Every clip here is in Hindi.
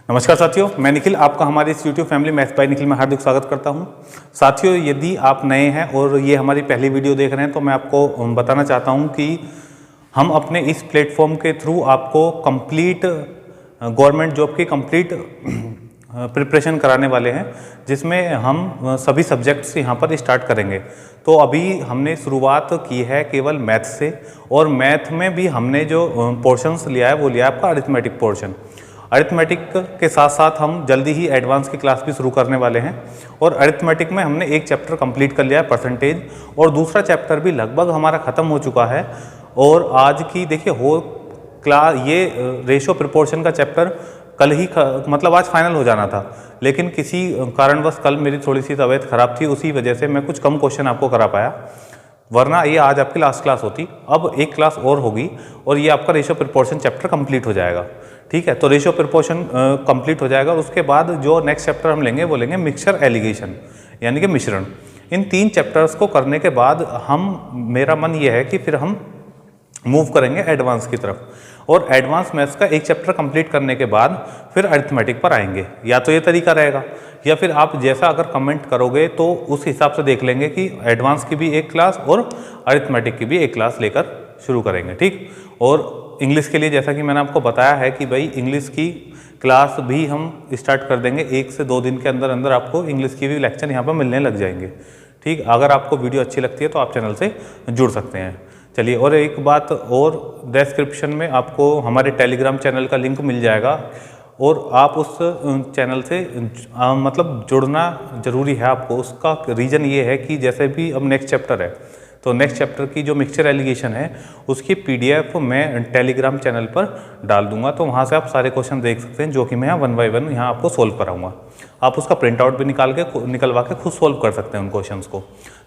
नमस्कार साथियों, मैं निखिल आपका हमारी इस YouTube family maths by Nikhil में हार्दिक स्वागत करता हूं। साथियों, यदि आप नए हैं और ये हमारी पहली वीडियो देख रहे हैं तो मैं आपको बताना चाहता हूं कि हम अपने इस प्लेटफॉर्म के थ्रू आपको कंप्लीट गवर्नमेंट जॉब की कंप्लीट प्रिपरेशन कराने वाले हैं, जिसमें हम सभी सब्जेक्ट्स यहाँ पर स्टार्ट करेंगे। तो अभी हमने शुरुआत की है केवल मैथ से, और मैथ में भी हमने जो पोर्शंस लिया है वो लिया है आपका अरिथमेटिक पोर्शन। अरिथमेटिक के साथ साथ हम जल्दी ही एडवांस की क्लास भी शुरू करने वाले हैं। और अरिथमेटिक में हमने एक चैप्टर कंप्लीट कर लिया है परसेंटेज, और दूसरा चैप्टर भी लगभग हमारा ख़त्म हो चुका है। और आज की देखिए हो क्लास ये रेशो प्रोपोर्शन का चैप्टर कल ही मतलब आज फाइनल हो जाना था, लेकिन किसी कारणवश कल मेरी थोड़ी सी तबीयत खराब थी, उसी वजह से मैं कुछ कम क्वेश्चन आपको करा पाया, वरना ये आज आपकी लास्ट क्लास होती। अब एक क्लास और होगी और ये आपका रेशो प्रोपोर्शन चैप्टर कंप्लीट हो जाएगा। ठीक है, तो रेशो प्रोपोर्शन कंप्लीट हो जाएगा। उसके बाद जो नेक्स्ट चैप्टर हम लेंगे वो लेंगे मिक्सचर एलिगेशन, यानी कि मिश्रण। इन 3 चैप्टर्स को करने के बाद मेरा मन ये है कि फिर हम मूव करेंगे एडवांस की तरफ, और एडवांस मैथ्स का एक चैप्टर कंप्लीट करने के बाद फिर अरिथमेटिक पर आएंगे। या तो ये तरीका रहेगा, या फिर आप जैसा अगर कमेंट करोगे तो उस हिसाब से देख लेंगे कि एडवांस की भी एक क्लास और अरिथमेटिक की भी एक क्लास लेकर शुरू करेंगे। ठीक, और इंग्लिश के लिए जैसा कि मैंने आपको बताया है कि भाई इंग्लिश की क्लास भी हम स्टार्ट कर देंगे। 1 से 2 दिन के अंदर अंदर आपको इंग्लिश की भी लेक्चर यहाँ पर मिलने लग जाएंगे। ठीक, अगर आपको वीडियो अच्छी लगती है तो आप चैनल से जुड़ सकते हैं। चलिए, और एक बात और, डिस्क्रिप्शन में आपको हमारे टेलीग्राम चैनल का लिंक मिल जाएगा, और आप उस चैनल से मतलब जुड़ना ज़रूरी है आपको। उसका रीज़न ये है कि जैसे भी अब नेक्स्ट चैप्टर है, तो नेक्स्ट चैप्टर की जो मिक्सचर एलिगेशन है उसकी PDF मैं टेलीग्राम चैनल पर डाल दूंगा, तो वहाँ से आप सारे क्वेश्चन देख सकते हैं, जो कि मैं यहाँ 1 बाय 1 यहाँ आपको सोल्व कराऊंगा। आप उसका प्रिंट आउट भी निकलवा के खुद सोल्व कर सकते हैं उन क्वेश्चंस को।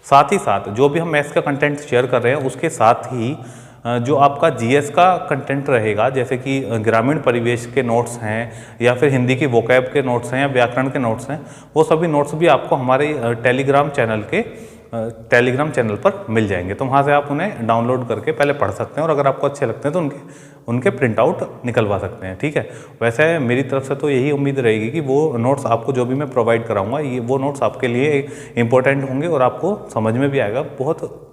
साथ ही साथ जो भी हम मैथ्स का कंटेंट शेयर कर रहे हैं उसके साथ ही जो आपका GS का कंटेंट रहेगा, जैसे कि ग्रामीण परिवेश के नोट्स हैं, या फिर हिंदी की वोकैब के नोट्स हैं, या व्याकरण के नोट्स हैं, वो सभी नोट्स भी आपको हमारे टेलीग्राम चैनल पर मिल जाएंगे। तो वहाँ से आप उन्हें डाउनलोड करके पहले पढ़ सकते हैं, और अगर आपको अच्छे लगते हैं तो उनके प्रिंट आउट निकलवा सकते हैं। ठीक है, वैसे मेरी तरफ से तो यही उम्मीद रहेगी कि वो नोट्स आपको जो भी मैं प्रोवाइड कराऊंगा, ये वो नोट्स आपके लिए इंपॉर्टेंट होंगे और आपको समझ में भी आएगा। बहुत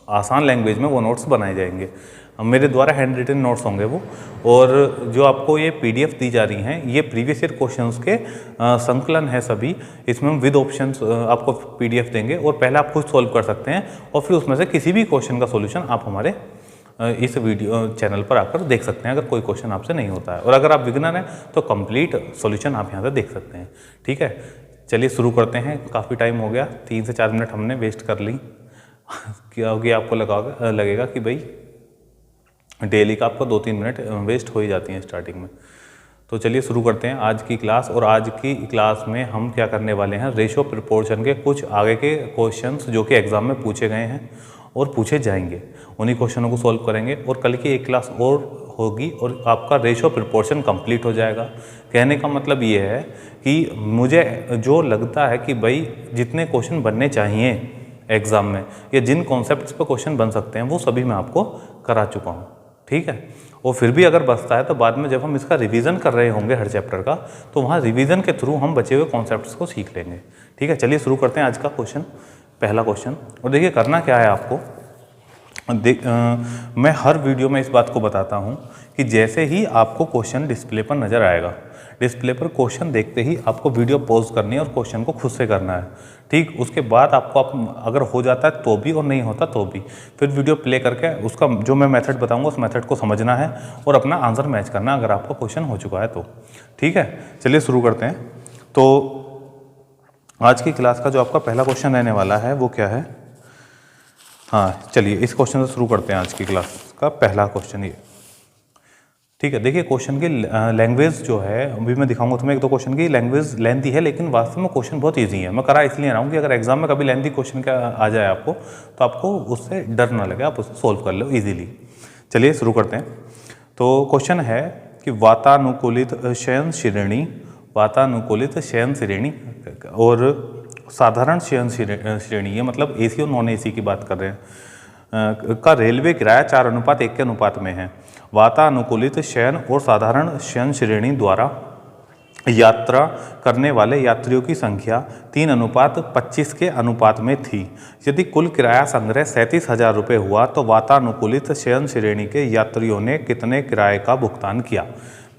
आसान लैंग्वेज में वो नोट्स बनाए जाएंगे, मेरे द्वारा हैंड रिटन नोट्स होंगे वो। और जो आपको ये PDF दी जा रही हैं, ये प्रीवियस ईयर क्वेश्चंस के संकलन है सभी। इसमें हम विद ऑप्शंस आपको PDF देंगे, और पहले आप खुद सॉल्व कर सकते हैं, और फिर उसमें से किसी भी क्वेश्चन का सॉल्यूशन आप हमारे इस वीडियो चैनल पर आकर देख सकते हैं, अगर कोई क्वेश्चन आपसे नहीं होता है। और अगर आप बिगिनर हैं तो कंप्लीट सॉल्यूशन आप यहाँ से देख सकते हैं। ठीक है, चलिए शुरू करते हैं। काफ़ी टाइम हो गया, 3 से 4 मिनट हमने वेस्ट कर ली। क्योंकि आपको लगेगा कि भाई डेली का आपको 2-3 मिनट वेस्ट हो ही जाती हैं स्टार्टिंग में। तो चलिए शुरू करते हैं आज की क्लास। और आज की क्लास में हम क्या करने वाले हैं, रेशो प्रोपोर्शन के कुछ आगे के क्वेश्चंस जो कि एग्जाम में पूछे गए हैं और पूछे जाएंगे, उन्हीं क्वेश्चनों को सॉल्व करेंगे। और कल की एक क्लास और होगी और आपका रेशो प्रोपोर्शन कंप्लीट हो जाएगा। कहने का मतलब ये है कि मुझे जो लगता है कि भाई जितने क्वेश्चन बनने चाहिए एग्ज़ाम में, या जिन कॉन्सेप्ट्स पर क्वेश्चन बन सकते हैं, वो सभी मैं आपको करा चुका हूँ। ठीक है, और फिर भी अगर बचता है तो बाद में जब हम इसका रिवीजन कर रहे होंगे हर चैप्टर का, तो वहाँ रिवीजन के थ्रू हम बचे हुए कॉन्सेप्ट्स को सीख लेंगे। ठीक है, चलिए शुरू करते हैं आज का क्वेश्चन, पहला क्वेश्चन। और देखिए करना क्या है आपको, मैं हर वीडियो में इस बात को बताता हूँ कि जैसे ही आपको क्वेश्चन डिस्प्ले पर नज़र आएगा, डिस्प्ले पर क्वेश्चन देखते ही आपको वीडियो पॉज करनी है और क्वेश्चन को खुद से करना है। ठीक, उसके बाद आपको अगर हो जाता है तो भी, और नहीं होता तो भी, फिर वीडियो प्ले करके उसका जो मैं मेथड बताऊंगा उस मेथड को समझना है और अपना आंसर मैच करना अगर आपका क्वेश्चन हो चुका है तो। ठीक है, चलिए शुरू करते हैं। तो आज की क्लास का जो आपका पहला क्वेश्चन रहने वाला है वो क्या है, हाँ चलिए इस क्वेश्चन से शुरू करते हैं। आज की क्लास का पहला क्वेश्चन ये, ठीक है। देखिए क्वेश्चन की लैंग्वेज जो है, अभी मैं दिखाऊंगा तुम्हें। एक दो क्वेश्चन की लैंग्वेज लेंथी है, लेकिन वास्तव में क्वेश्चन बहुत इजी है। मैं करा इसलिए रहा हूँ कि अगर एग्जाम में कभी लेंथी क्वेश्चन का आ जाए आपको, तो आपको उससे डर ना लगे, आप उसे सोल्व कर लो इजीली। चलिए शुरू करते हैं। तो क्वेश्चन है कि वातानुकूलित शयन श्रेणी, वातानुकूलित शयन श्रेणी और साधारण शयन श्रेणी, ये मतलब AC और नॉन AC की बात कर रहे हैं, का रेलवे किराया 4:1 के अनुपात में है। वातानुकूलित शयन और साधारण शयन श्रेणी द्वारा यात्रा करने वाले यात्रियों की संख्या 3:25 के अनुपात में थी। यदि कुल किराया संग्रह 37,000 रुपये हुआ तो वातानुकूलित शयन श्रेणी के यात्रियों ने कितने किराए का भुगतान किया।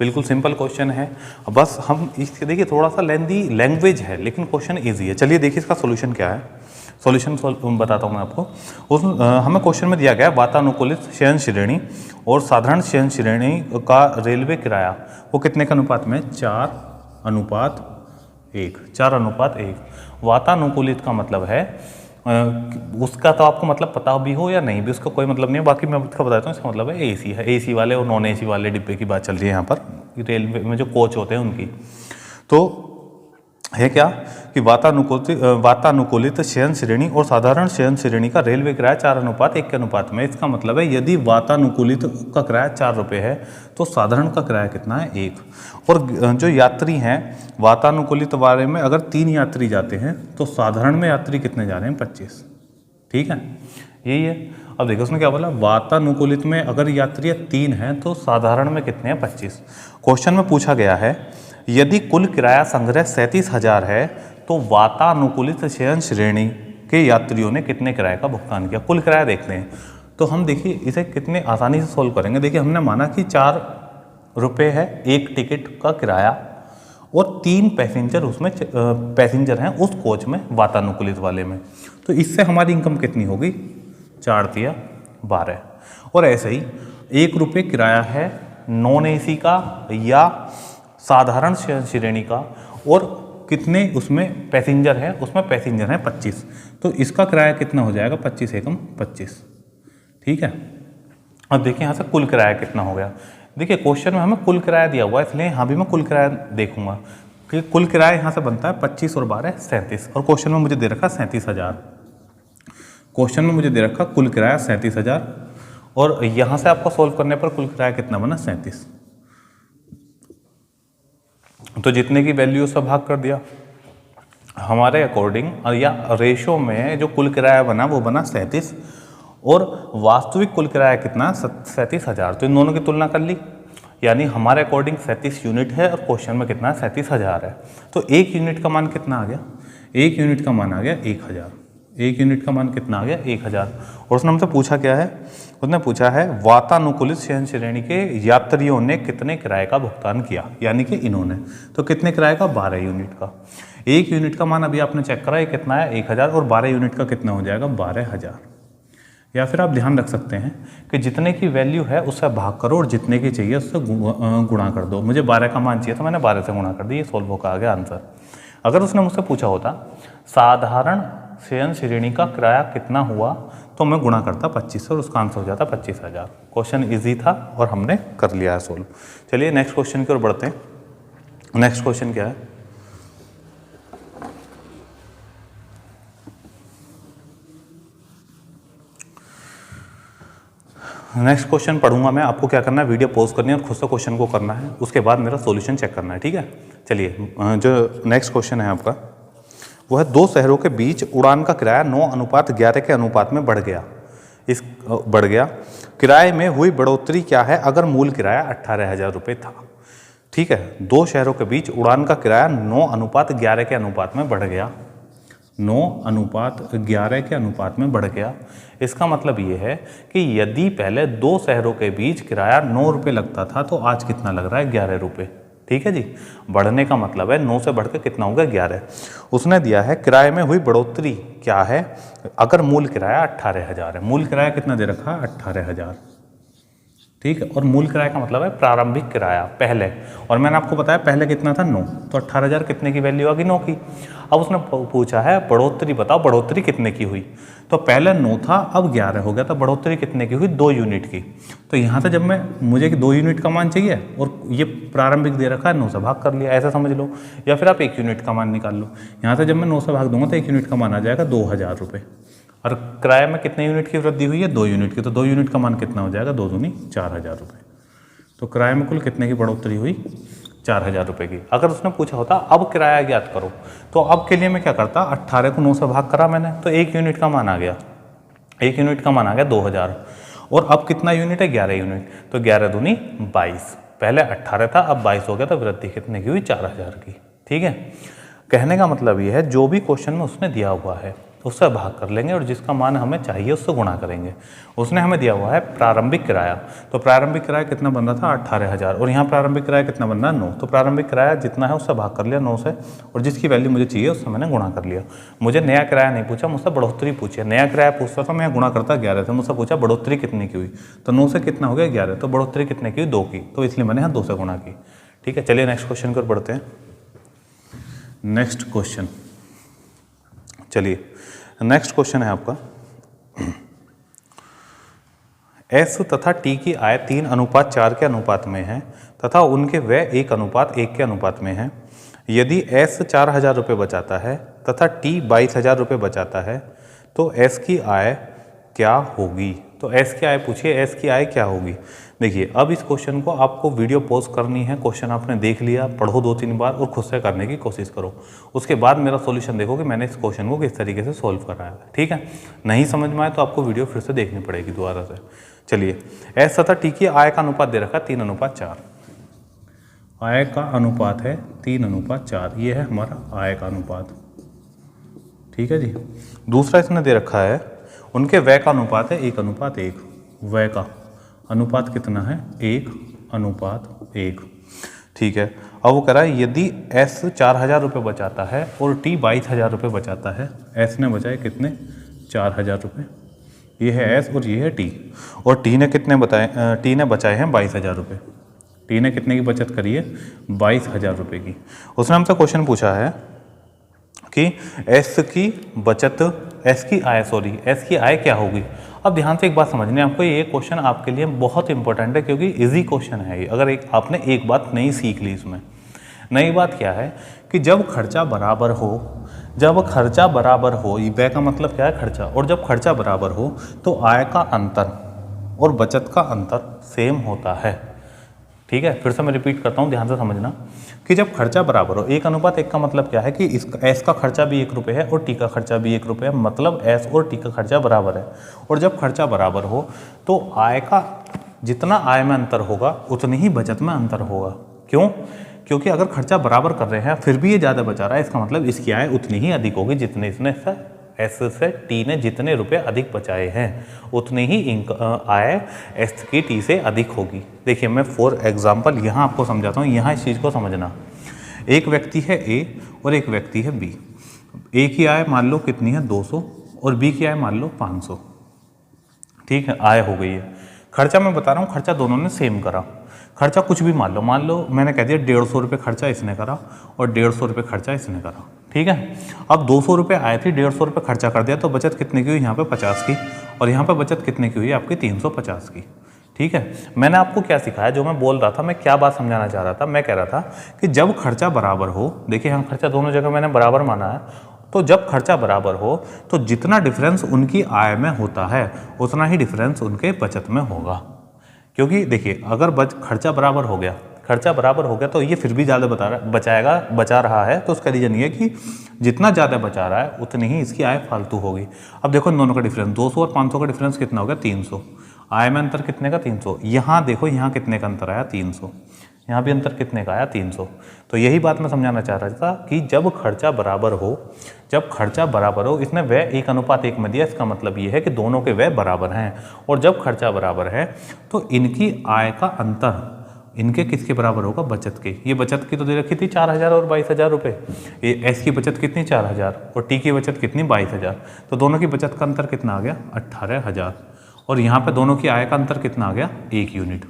बिल्कुल सिंपल क्वेश्चन है, बस हम इसके देखिए थोड़ा सा लेंदी लैंग्वेज है लेकिन क्वेश्चन ईजी है। चलिए देखिए इसका सोल्यूशन क्या है। सोल्यूशन बताता हूँ मैं आपको। हमें क्वेश्चन में दिया गया है वातानुकूलित शयन श्रेणी और साधारण शयन श्रेणी का रेलवे किराया वो कितने के अनुपात में, 4:1। 4:1। वातानुकूलित का मतलब है उसका तो आपको मतलब पता भी हो या नहीं भी, उसका कोई मतलब नहीं है। बाकी मैं आपको बताता हूँ, इसका मतलब है एसी है। एसी वाले और नॉन एसी वाले डिब्बे की बात चल रही है यहाँ पर, रेलवे में जो कोच होते हैं उनकी। तो है क्या कि वातानुकूलित शयन श्रेणी और साधारण शयन श्रेणी का रेलवे किराया 4:1 के अनुपात में। इसका मतलब है यदि वातानुकूलित का किराया 4 रुपये है तो साधारण का किराया कितना है, 1। और जो यात्री हैं वातानुकूलित वाले में अगर 3 यात्री जाते हैं तो साधारण में यात्री कितने जा रहे हैं, 25। ठीक है, यही है। अब देखो उसने क्या बोला, वातानुकूलित में अगर यात्री 3 हैं तो साधारण में कितने हैं, 25। क्वेश्चन में पूछा गया है यदि कुल किराया संग्रह 37,000 है तो वातानुकूलित शयन श्रेणी के यात्रियों ने कितने किराए का भुगतान किया। कुल किराया देखते हैं तो हम देखिए इसे कितने आसानी से सोल्व करेंगे। देखिए हमने माना कि 4 रुपये है एक टिकट का किराया और 3 पैसेंजर उसमें पैसेंजर हैं उस कोच में वातानुकूलित वाले में, तो इससे हमारी इनकम कितनी होगी, 4×3 12। और ऐसे ही 1 रुपये किराया है नॉन एसी का या साधारण श्रेणी का और कितने उसमें पैसेंजर है, उसमें पैसेंजर हैं 25, तो इसका किराया कितना हो जाएगा, 25 एकम 25। ठीक है, अब देखिए यहाँ से कुल किराया कितना हो गया। देखिए क्वेश्चन में हमें कुल किराया दिया हुआ है इसलिए यहाँ भी मैं कुल किराया देखूंगा कि कुल किराया यहाँ से बनता है 25 और 12 37, और क्वेश्चन में मुझे दे रखा 37,000। क्वेश्चन में मुझे दे रखा कुल किराया 37,000 और यहाँ से आपको सोल्व करने पर कुल किराया कितना बना, 37। तो जितने की वैल्यू से भाग कर दिया हमारे अकॉर्डिंग, या रेशो में जो कुल किराया बना वो बना 37 और वास्तविक कुल किराया कितना, 37,000। तो इन दोनों की तुलना कर ली, यानी हमारे अकॉर्डिंग 37 यूनिट है और क्वेश्चन में कितना 37,000 है। तो 1 यूनिट का मान कितना आ गया, 1 यूनिट का मान आ गया 1,000। 1 यूनिट का मान कितना आ गया, 1,000। और उसने हमसे पूछा क्या है, उसने पूछा है वातानुकूलित शयन श्रेणी के यात्रियों ने कितने किराए का भुगतान किया, यानी कि इन्होंने। तो कितने किराए का, 12 यूनिट का। 1 यूनिट का मान अभी आपने चेक करा, ये कितना है, 1,000, और 12 यूनिट का कितना हो जाएगा, 12,000। या फिर आप ध्यान रख सकते हैं कि जितने की वैल्यू है उससे भाग करो और जितने की चाहिए उससे गुणा कर दो। मुझे 12 का मान चाहिए तो मैंने 12 से गुणा कर दी, ये सोल्व होकर आ गया आंसर। अगर उसने मुझसे पूछा होता साधारण शयन श्रेणी का किराया कितना हुआ तो मैं गुणा करता 25 से और उसका आंसर हो जाता 25,000। क्वेश्चन इजी था और हमने कर लिया है सोल्व। चलिए नेक्स्ट क्वेश्चन की ओर बढ़ते हैं। नेक्स्ट क्वेश्चन क्या है, नेक्स्ट क्वेश्चन पढ़ूंगा मैं, आपको क्या करना है, वीडियो पॉज करनी है और खुद से क्वेश्चन को करना है, उसके बाद मेरा सॉल्यूशन चेक करना है। ठीक है, चलिए जो नेक्स्ट क्वेश्चन है आपका वो है 2 शहरों के बीच उड़ान का किराया 9:11 के अनुपात में बढ़ गया। किराए में हुई बढ़ोतरी क्या है अगर मूल किराया 18,000 रुपये था। ठीक है, 2 शहरों के बीच उड़ान का किराया 9:11 के अनुपात में बढ़ गया, 9:11 के अनुपात में बढ़ गया। इसका मतलब ये है कि यदि पहले 2 शहरों के बीच किराया 9 रुपये लगता था तो आज कितना लग रहा है, 11 रुपये। ठीक है जी, बढ़ने का मतलब है 9 से बढ़कर कितना होगा, 11। उसने दिया है किराए में हुई बढ़ोतरी क्या है अगर मूल किराया 18,000 है। मूल किराया कितना दे रखा है, 18,000। ठीक है, और मूल किराया का मतलब है प्रारंभिक किराया पहले, और मैंने आपको बताया पहले कितना था, 9, तो 18,000 कितने की वैल्यू आ गई, 9 की। अब उसने पूछा है बढ़ोतरी बताओ, बढ़ोतरी कितने की हुई, तो पहले 9 था अब 11 हो गया, तो बढ़ोतरी कितने की हुई, 2 यूनिट की। तो यहाँ से जब मुझे 2 यूनिट का मान चाहिए और ये प्रारंभिक दे रखा है, 9 से भाग कर लिया, ऐसा समझ लो। या फिर आप 1 यूनिट का मान निकाल लो, यहाँ से जब मैं 9 से भाग दूंगा तो 1 यूनिट का मान आ जाएगा 2,000 रुपये। और किराए में कितने यूनिट की वृद्धि हुई है, 2 यूनिट की, तो 2 यूनिट का मान कितना हो जाएगा, 2 दूनी 4,000 रुपये। तो किराए में कुल कितने की बढ़ोतरी हुई, 4,000 रुपये की। अगर उसने पूछा होता अब किराया ज्ञात करो, तो अब के लिए मैं क्या करता, 18 को 9 से भाग करा मैंने तो 1 यूनिट का मान आ गया, 1 यूनिट का मान आ गया 2,000। और अब कितना यूनिट है, 11 यूनिट, तो 11 दूनी 22। पहले 18 था, अब 22 हो गया, तो वृद्धि कितने की हुई? 4000 की। ठीक है, कहने का मतलब ये है जो भी क्वेश्चन में उसने दिया हुआ है उससे भाग कर लेंगे और जिसका मान हमें चाहिए उससे गुणा करेंगे। उसने हमें दिया हुआ है प्रारंभिक किराया, तो प्रारंभिक किराया कितना बन रहा था? 18,000, और यहाँ प्रारंभिक किराया कितना बन रहा है? 9। तो प्रारंभिक किराया जितना है उससे भाग कर लिया 9 से, और जिसकी वैल्यू मुझे चाहिए उससे मैंने गुणा कर लिया। मुझे नया किराया नहीं पूछा, मुझसे बढ़ोतरी पूछी। नया किराया पूछता था मैं गुणा करता 11 से, मुझसे पूछा बढ़ोतरी कितने की हुई, तो 9 से कितना हो गया? 11। तो बढ़ोतरी कितने की हुई? 2 की, तो इसलिए मैंने यहाँ 2 से गुणा की। ठीक है, चलिए नेक्स्ट क्वेश्चन की ओर बढ़ते हैं। नेक्स्ट क्वेश्चन, चलिए नेक्स्ट क्वेश्चन है आपका, S तथा T की आय 3:4 के अनुपात में है तथा उनके व्यय 1:1 के अनुपात में है। यदि S 4,000 रुपये बचाता है तथा T 22,000 रुपये बचाता है तो S की आय क्या होगी? तो S की आय पूछिए, S की आय क्या होगी? देखिए, अब इस क्वेश्चन को आपको वीडियो पॉज करनी है, क्वेश्चन आपने देख लिया, पढ़ो 2-3 बार और खुद से करने की कोशिश करो। उसके बाद मेरा सॉल्यूशन देखो कि मैंने इस क्वेश्चन को किस तरीके से सॉल्व कराया है। ठीक है, नहीं समझ में आए तो आपको वीडियो फिर से देखनी पड़ेगी दोबारा से। चलिए, S तथा T की आय का अनुपात दे रखा है 3:4। आय का अनुपात है 3:4, ये है हमारा आय का अनुपात। ठीक है जी। दूसरा इसने दे रखा है उनके व्यय का अनुपात है 1:1। व्यय का अनुपात कितना है? 1:1। ठीक है, अब वो कह रहा है यदि S 4,000 रुपये बचाता है और T 22,000 रुपये बचाता है। S ने बचाए कितने? 4,000 रुपये। ये है S और ये है T, और T ने कितने बताए? T ने बचाए हैं 22,000 रुपये। T ने कितने की बचत करी है? 22,000 रुपये की। उसने हमसे क्वेश्चन पूछा है कि S की बचत, S की आय क्या होगी? अब ध्यान से एक बात समझनी है आपको, ये क्वेश्चन आपके लिए बहुत इंपॉर्टेंट है क्योंकि इजी क्वेश्चन है ये। अगर आपने एक बात नई सीख ली इसमें, नई बात क्या है कि जब खर्चा बराबर हो, ये व्यय का मतलब क्या है? खर्चा। और जब खर्चा बराबर हो तो आय का अंतर और बचत का अंतर सेम होता है। ठीक है, फिर से मैं रिपीट करता हूँ, ध्यान से समझना कि जब खर्चा बराबर हो, 1:1 का मतलब क्या है कि इसका S का खर्चा भी 1 रुपये है और T का खर्चा भी 1 रुपये है, मतलब S और T का खर्चा बराबर है। और जब खर्चा बराबर हो तो आय का जितना आय में अंतर होगा उतनी ही बचत में अंतर होगा। क्यों? क्योंकि अगर खर्चा बराबर कर रहे हैं फिर भी ये ज़्यादा बचा रहा है, इसका मतलब इसकी आय उतनी ही अधिक होगी जितने इसने S से T ने जितने रुपए अधिक बचाए हैं उतनी ही आय S की T से अधिक होगी। देखिए, मैं फॉर एग्जांपल यहाँ आपको समझाता हूँ, यहाँ इस चीज़ को समझना। एक व्यक्ति है A और एक व्यक्ति है B। A की आय मान लो कितनी है? 200, और B की आय मान लो 500। ठीक है, आय हो गई है। खर्चा मैं बता रहा हूँ, खर्चा दोनों ने सेम करा। खर्चा कुछ भी मान लो मैंने कह दिया 150 रुपये खर्चा इसने करा और 150 रुपये खर्चा इसने करा। ठीक है, अब 200 रुपये आए थे, 150 रुपये खर्चा कर दिया, तो बचत कितने की हुई? यहाँ पे 50 की, और यहाँ पे बचत कितने की हुई? आपकी 350 की। ठीक है, मैंने आपको क्या सिखाया? जो मैं बोल रहा था, मैं क्या बात समझाना चाह रहा था? मैं कह रहा था कि जब खर्चा बराबर हो, देखिए यहाँ खर्चा दोनों जगह मैंने बराबर माना है, तो जब खर्चा बराबर हो तो जितना डिफरेंस उनकी आय में होता है उतना ही डिफरेंस उनके बचत में होगा। क्योंकि देखिए, अगर खर्चा बराबर हो गया तो ये फिर भी ज़्यादा बचा रहा है, तो उसका रीजन ये है कि जितना ज़्यादा बचा रहा है उतनी ही इसकी आय फालतू होगी। अब देखो इन दोनों का डिफरेंस 200 और 500 का डिफरेंस कितना हो गया? 300। आय में अंतर कितने का? 300। यहाँ देखो, यहाँ कितने का अंतर आया? 300। यहाँ भी अंतर कितने का आया? 300। तो यही बात मैं समझाना चाह रहा था कि जब खर्चा बराबर हो, इसने व्यय 1:1 में दिया, इसका मतलब ये है कि दोनों के व्यय बराबर हैं। और जब खर्चा बराबर है तो इनकी आय का अंतर इनके किसके बराबर होगा? बचत के। ये बचत की तो दे रखी थी 4,000 और 22,000 रुपये। ये S की बचत कितनी? 4,000, और T की बचत कितनी? 22,000। तो दोनों की बचत का अंतर कितना आ गया? 18,000। और यहाँ पे दोनों की आय का अंतर कितना आ गया? 1 यूनिट।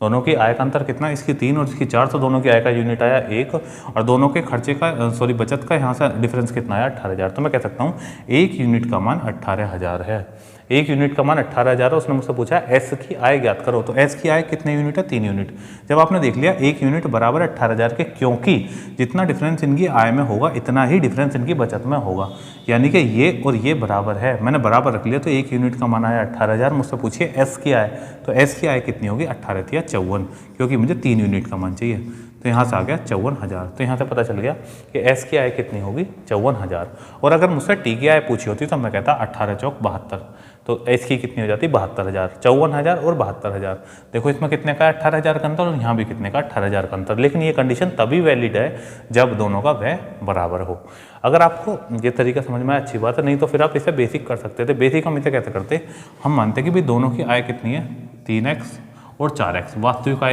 दोनों की आय का अंतर कितना? इसकी 3 और इसकी 4, तो दोनों की आय का यूनिट आया 1, और दोनों के खर्चे का बचत का यहाँ से डिफरेंस कितना आया? 18,000। तो मैं कह सकता हूँ 1 यूनिट का मान 18,000 है। 1 यूनिट का मान 18,000 है। उसने मुझसे पूछा S की आय ज्ञात करो, तो S की आय कितने यूनिट है? 3 यूनिट। जब आपने देख लिया 1 यूनिट बराबर 18,000 के, क्योंकि जितना डिफरेंस इनकी आय में होगा इतना ही डिफरेंस इनकी बचत में होगा, यानी कि ये और ये बराबर है। मैंने बराबर रख लिया, तो 1 यूनिट का मान आया 18,000। मुझसे पूछिए S की आय, तो S की आय कितनी होगी? 18 या 54, क्योंकि मुझे 3 यूनिट का मान चाहिए। तो यहाँ से आ गया 54,000। तो यहाँ से पता चल गया कि एस की आय कितनी होगी 54,000। और अगर मुझसे टी की आय पूछी होती तो मैं कहता 18 चौक 72, तो एस की कितनी हो जाती 72,000। 54,000 और 72,000, देखो इसमें कितने का है 18,000 का अंतर, और यहाँ भी कितने का 18,000 का अंतर। लेकिन ये कंडीशन तभी वैलिड है जब दोनों का व्यय बराबर हो। अगर आपको ये तरीका समझ में आया अच्छी बात है, नहीं तो फिर आप इसे बेसिक कर सकते थे। बेसिक हम इसे कैसे करते, हम मानते कि भाई दोनों की आय कितनी है 3x और 4x, वास्तविक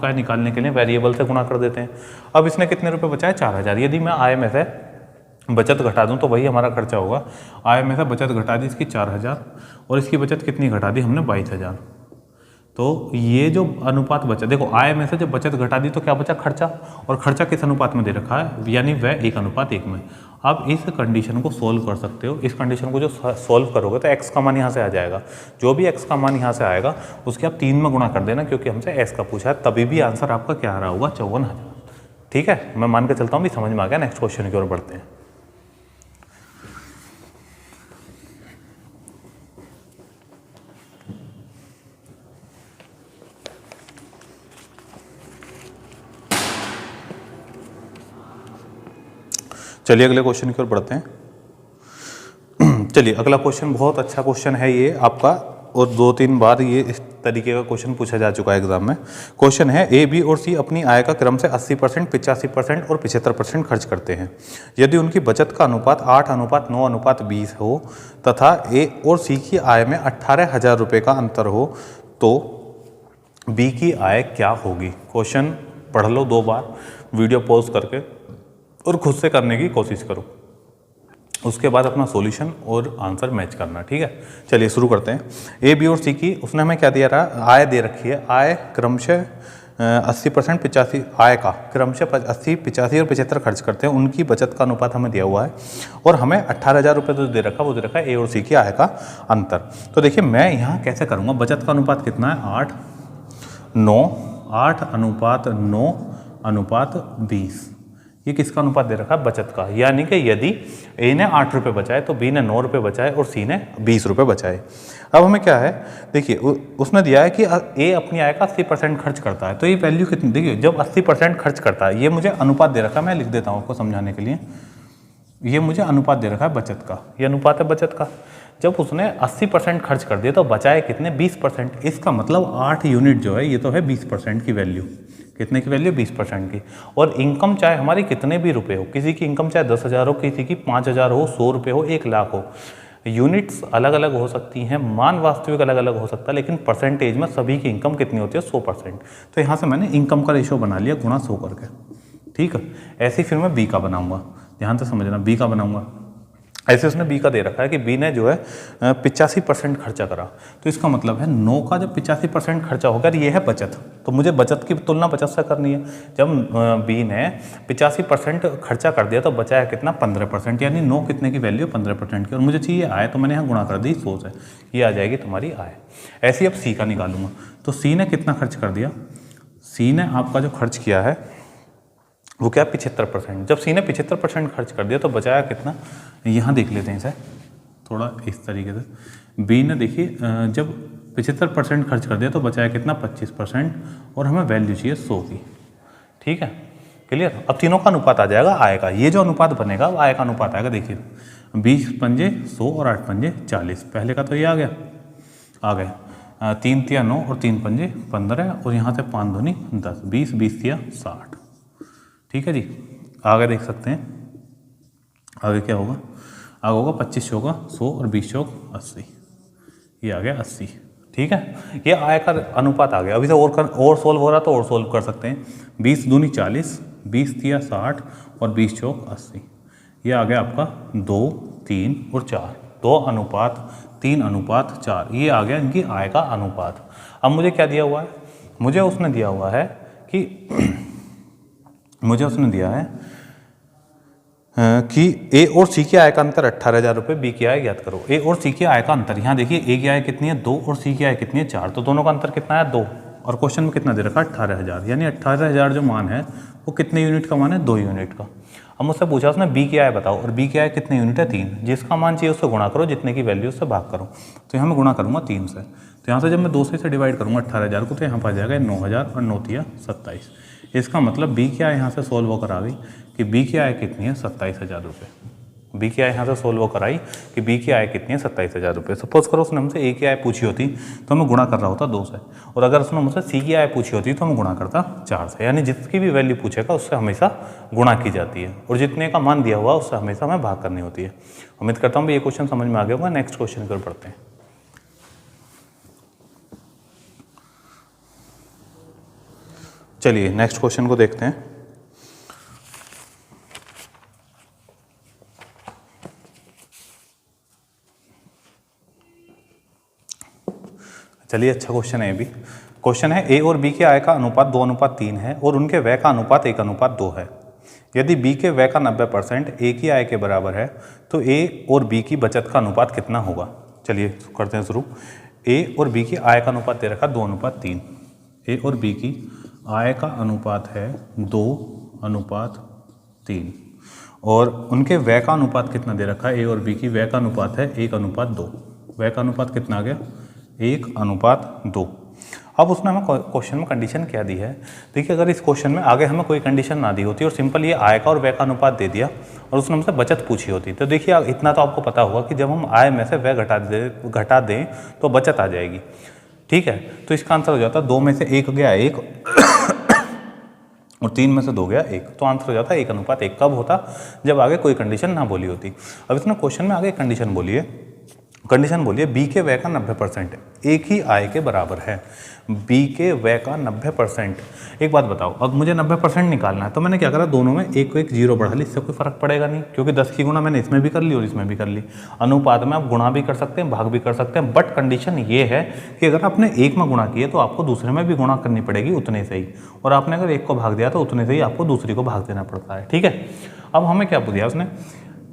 आय निकालने के लिए वेरिएबल से गुणा कर देते हैं। अब इसने कितने रुपए बचाए 4,000। यदि मैं आय में से बचत घटा दूं तो वही हमारा खर्चा होगा। आय में से बचत घटा दी इसकी 4,000, और इसकी बचत कितनी घटा दी हमने 22,000। तो ये जो अनुपात बचा, देखो आय में से जब बचत घटा दी तो क्या बचा खर्चा, और खर्चा किस अनुपात में दे रखा है, यानी वह 1:1 में। अब इस कंडीशन को सोल्व कर सकते हो। इस कंडीशन को जो सोल्व करोगे तो x का मान यहाँ से आ जाएगा। जो भी x का मान यहाँ से आएगा उसके आप 3 में गुणा कर देना, क्योंकि हमसे s का पूछा है, तभी भी आंसर आपका क्या आ रहा होगा 54,000। ठीक है, मैं मान के चलता हूँ भी समझ में आ गया। नेक्स्ट क्वेश्चन की ओर बढ़ते हैं। चलिए अगले क्वेश्चन की ओर बढ़ते हैं। चलिए अगला क्वेश्चन बहुत अच्छा क्वेश्चन है ये आपका, और 2-3 बार ये इस तरीके का क्वेश्चन पूछा जा चुका है एग्जाम में। क्वेश्चन है ए, बी और सी अपनी आय का क्रम से 80%, 85% और 75% खर्च करते हैं। यदि उनकी बचत का अनुपात 8:9:20 हो तथा ए और सी की आय में 18,000 रुपये का अंतर हो तो बी की आय क्या होगी। क्वेश्चन पढ़ लो 2 बार, वीडियो पॉज करके, और खुद से करने की कोशिश करो। उसके बाद अपना सॉल्यूशन और आंसर मैच करना। ठीक है, चलिए शुरू करते हैं। ए, बी और सी की उसने हमें क्या दिया रहा, आय दे रखी है। आय क्रमशः 80%, 85 आय का क्रमशः 80, 85 और 75 खर्च करते हैं। उनकी बचत का अनुपात हमें दिया हुआ है, और हमें 18,000 रुपये तो दे रखा, वो दे रखा है ए और सी की आय का अंतर। तो देखिए मैं यहाँ कैसे करूँगा, बचत का अनुपात कितना है 8:9:20। ये किसका अनुपात दे रखा है, बचत का। यानी कि यदि ए ने 8 रुपये बचाए तो बी ने 9 रुपये बचाए और सी ने 20 रुपये बचाए। अब हमें क्या है, देखिए उसने दिया है कि ए अपनी आय का 80% खर्च करता है। तो ये वैल्यू कितनी, देखिए जब 80% खर्च करता है, ये मुझे अनुपात दे रखा है, मैं लिख देता हूँ आपको समझाने के लिए। ये मुझे अनुपात दे रखा है बचत का, ये अनुपात है बचत का। जब उसने 80% खर्च कर दिया तो बचाए कितने 20%। इसका मतलब 8 यूनिट जो है ये तो है 20% की वैल्यू। कितने की वैल्यू 20% की। और इनकम चाहे हमारी कितने भी रुपए हो, किसी की इनकम चाहे 10,000 हो, किसी की 5,000 हो, 100 रुपये हो, 1 लाख हो, यूनिट्स अलग अलग हो सकती हैं, मान वास्तविक अलग अलग हो सकता है, लेकिन परसेंटेज में सभी की इनकम कितनी होती है 100%। तो यहाँ से मैंने इनकम का रेशो बना लिया गुणा 100 करके। ठीक है, ऐसे ही फिर मैं बी का बनाऊंगा, ध्यान से समझना, बी का बनाऊंगा। ऐसे उसने बी का दे रखा है कि बी ने जो है 85% खर्चा करा। तो इसका मतलब है 9 का जब 85% खर्चा होगा, ये है बचत, तो मुझे बचत की तुलना बचत से करनी है। जब बी ने 85% खर्चा कर दिया तो बचाया कितना 15%, यानी 9 कितने की वैल्यू 15% की, और मुझे चाहिए आय, तो मैंने यहाँ गुणा कर दी 100 से, ये आ जाएगी तुम्हारी आय। ऐसे ही अब सी का निकालूंगा। तो सी ने कितना खर्च कर दिया, सी ने आपका जो खर्च किया है वो क्या 75%। जब सी ने 75% खर्च कर दिया तो बचाया कितना, यहाँ देख लेते हैं इसे थोड़ा इस तरीके से। बी ने देखिए जब 75% खर्च कर दिया तो बचाया कितना 25%, और हमें वैल्यू चाहिए 100 की। ठीक है, क्लियर। अब तीनों का अनुपात आ जाएगा आय का। ये जो अनुपात बनेगा वो आय का अनुपात आएगा। देखिए 20 पंजे 100 और 8 पंजे 40। पहले का तो ये आ गया, 3 तिया 9 और 3 पंजे 15, और यहाँ से 5 दूनी 10, 20 20 तिया 60। ठीक है जी, आगे देख सकते हैं आगे क्या होगा, आगे होगा 25 चौका 100 और 20 चौक 80, ये आ गया 80। ठीक है, ये आय का अनुपात आ गया। अभी से और सोल्व हो रहा तो और सोल्व कर सकते हैं। 20 दूनी 40, 20 तिया 60 और 20 चौक 80, ये आ गया आपका 2, 3 और 4, 2:3:4, ये आ गया इनकी आय का अनुपात। अब मुझे क्या दिया हुआ है, मुझे उसने दिया हुआ है कि मुझे उसने दिया है कि ए और सी की आय का अंतर 18,000 रुपये, बी की आय ज्ञात करो। ए और सी की आय का अंतर, यहाँ देखिए ए की आय कितनी है 2 और सी की आय कितनी है 4, तो दोनों का अंतर कितना है 2, और क्वेश्चन में कितना दे रखा है 18,000, यानी 18,000 जो मान है वो कितने यूनिट का मान है 2 यूनिट का। अब मुझसे पूछा उसने बी की आय बताओ, और बी की आय कितने यूनिट है 3, जिसका मान चाहिए उससे गुणा करो, जितने की वैल्यू उससे भाग करो। तो यहाँ मैं गुणा करूँगा 3 से, तो यहाँ से जब मैं 2 से डिवाइड करूँगा 18,000 को, तो यहाँ पर आ जाएगा 9,000 और 9 तिया 27। इसका मतलब बी क्या है, यहाँ से सोल्व होकर आ गई कि बी की आय कितनी है, 27,000 रुपये। बी की आय यहाँ से सोल्व होकर आई कि बी की आय कितनी है, 27,000 रुपये। सपोज करो उसने हमसे ए की आय पूछी होती तो मैं गुणा कर रहा होता 2 से, और अगर उसने मुझसे सी की आय पूछी होती तो मैं गुणा करता 4 से। यानी जिसकी भी वैल्यू पूछेगा उससे हमेशा गुणा की जाती है, और जितने का मान दिया हुआ उससे हमेशा हमें भाग करनी होती है। उम्मीद करता हूँ ये क्वेश्चन समझ में आ गया होगा। नेक्स्ट क्वेश्चन की ओर बढ़ते हैं। चलिए नेक्स्ट क्वेश्चन को देखते हैं। चलिए अच्छा क्वेश्चन है ये भी। क्वेश्चन है ए और बी के आय का अनुपात 2:3 है और उनके व्यय का अनुपात 1:2 है। यदि बी के व्यय का 90% ए की आय के बराबर है तो ए और बी की बचत का अनुपात कितना होगा। चलिए करते हैं शुरू। ए और बी की आय का अनुपात दे रखा 2:3। ए और बी की आय का अनुपात है 2:3 और उनके व्यय का अनुपात कितना दे रखा है। ए और बी की व्यय का अनुपात है 1:2। व्यय का अनुपात कितना आ गया, 1:2। अब उसने हमें क्वेश्चन में कंडीशन क्या दी है। देखिए अगर इस क्वेश्चन में आगे हमें कोई कंडीशन ना दी होती और सिंपल ये आय का और व्यय का अनुपात दे दिया और उसने हमसे बचत पूछी होती, तो देखिए इतना तो आपको पता होगा कि जब हम आय में से व्यय घटा दें तो बचत आ जाएगी। ठीक है, तो इसका आंसर हो जाता है 2 में से 1 गया 1 और 3 में से 2 गया 1, तो आंसर हो जाता है 1:1। कब होता, जब आगे कोई कंडीशन ना बोली होती। अब इसने क्वेश्चन में आगे कंडीशन बोली है, बी के व्यय का 90% एक ही आय के बराबर है। बी के व्यय का 90%। एक बात बताओ, अब मुझे 90% निकालना है तो मैंने क्या करा, दोनों में एक को एक जीरो बढ़ा ली, इससे कोई फर्क पड़ेगा नहीं, क्योंकि 10 की गुणा मैंने इसमें भी कर ली और इसमें भी कर ली। अनुपात में आप गुणा भी कर सकते हैं, भाग भी कर सकते हैं, बट कंडीशन ये है कि अगर आपने एक में गुणा किया तो आपको दूसरे में भी गुणा करनी पड़ेगी उतने से ही, और आपने अगर एक को भाग दिया तो उतने से ही आपको दूसरी को भाग देना पड़ता है। ठीक है, अब हमें क्या दिया उसने,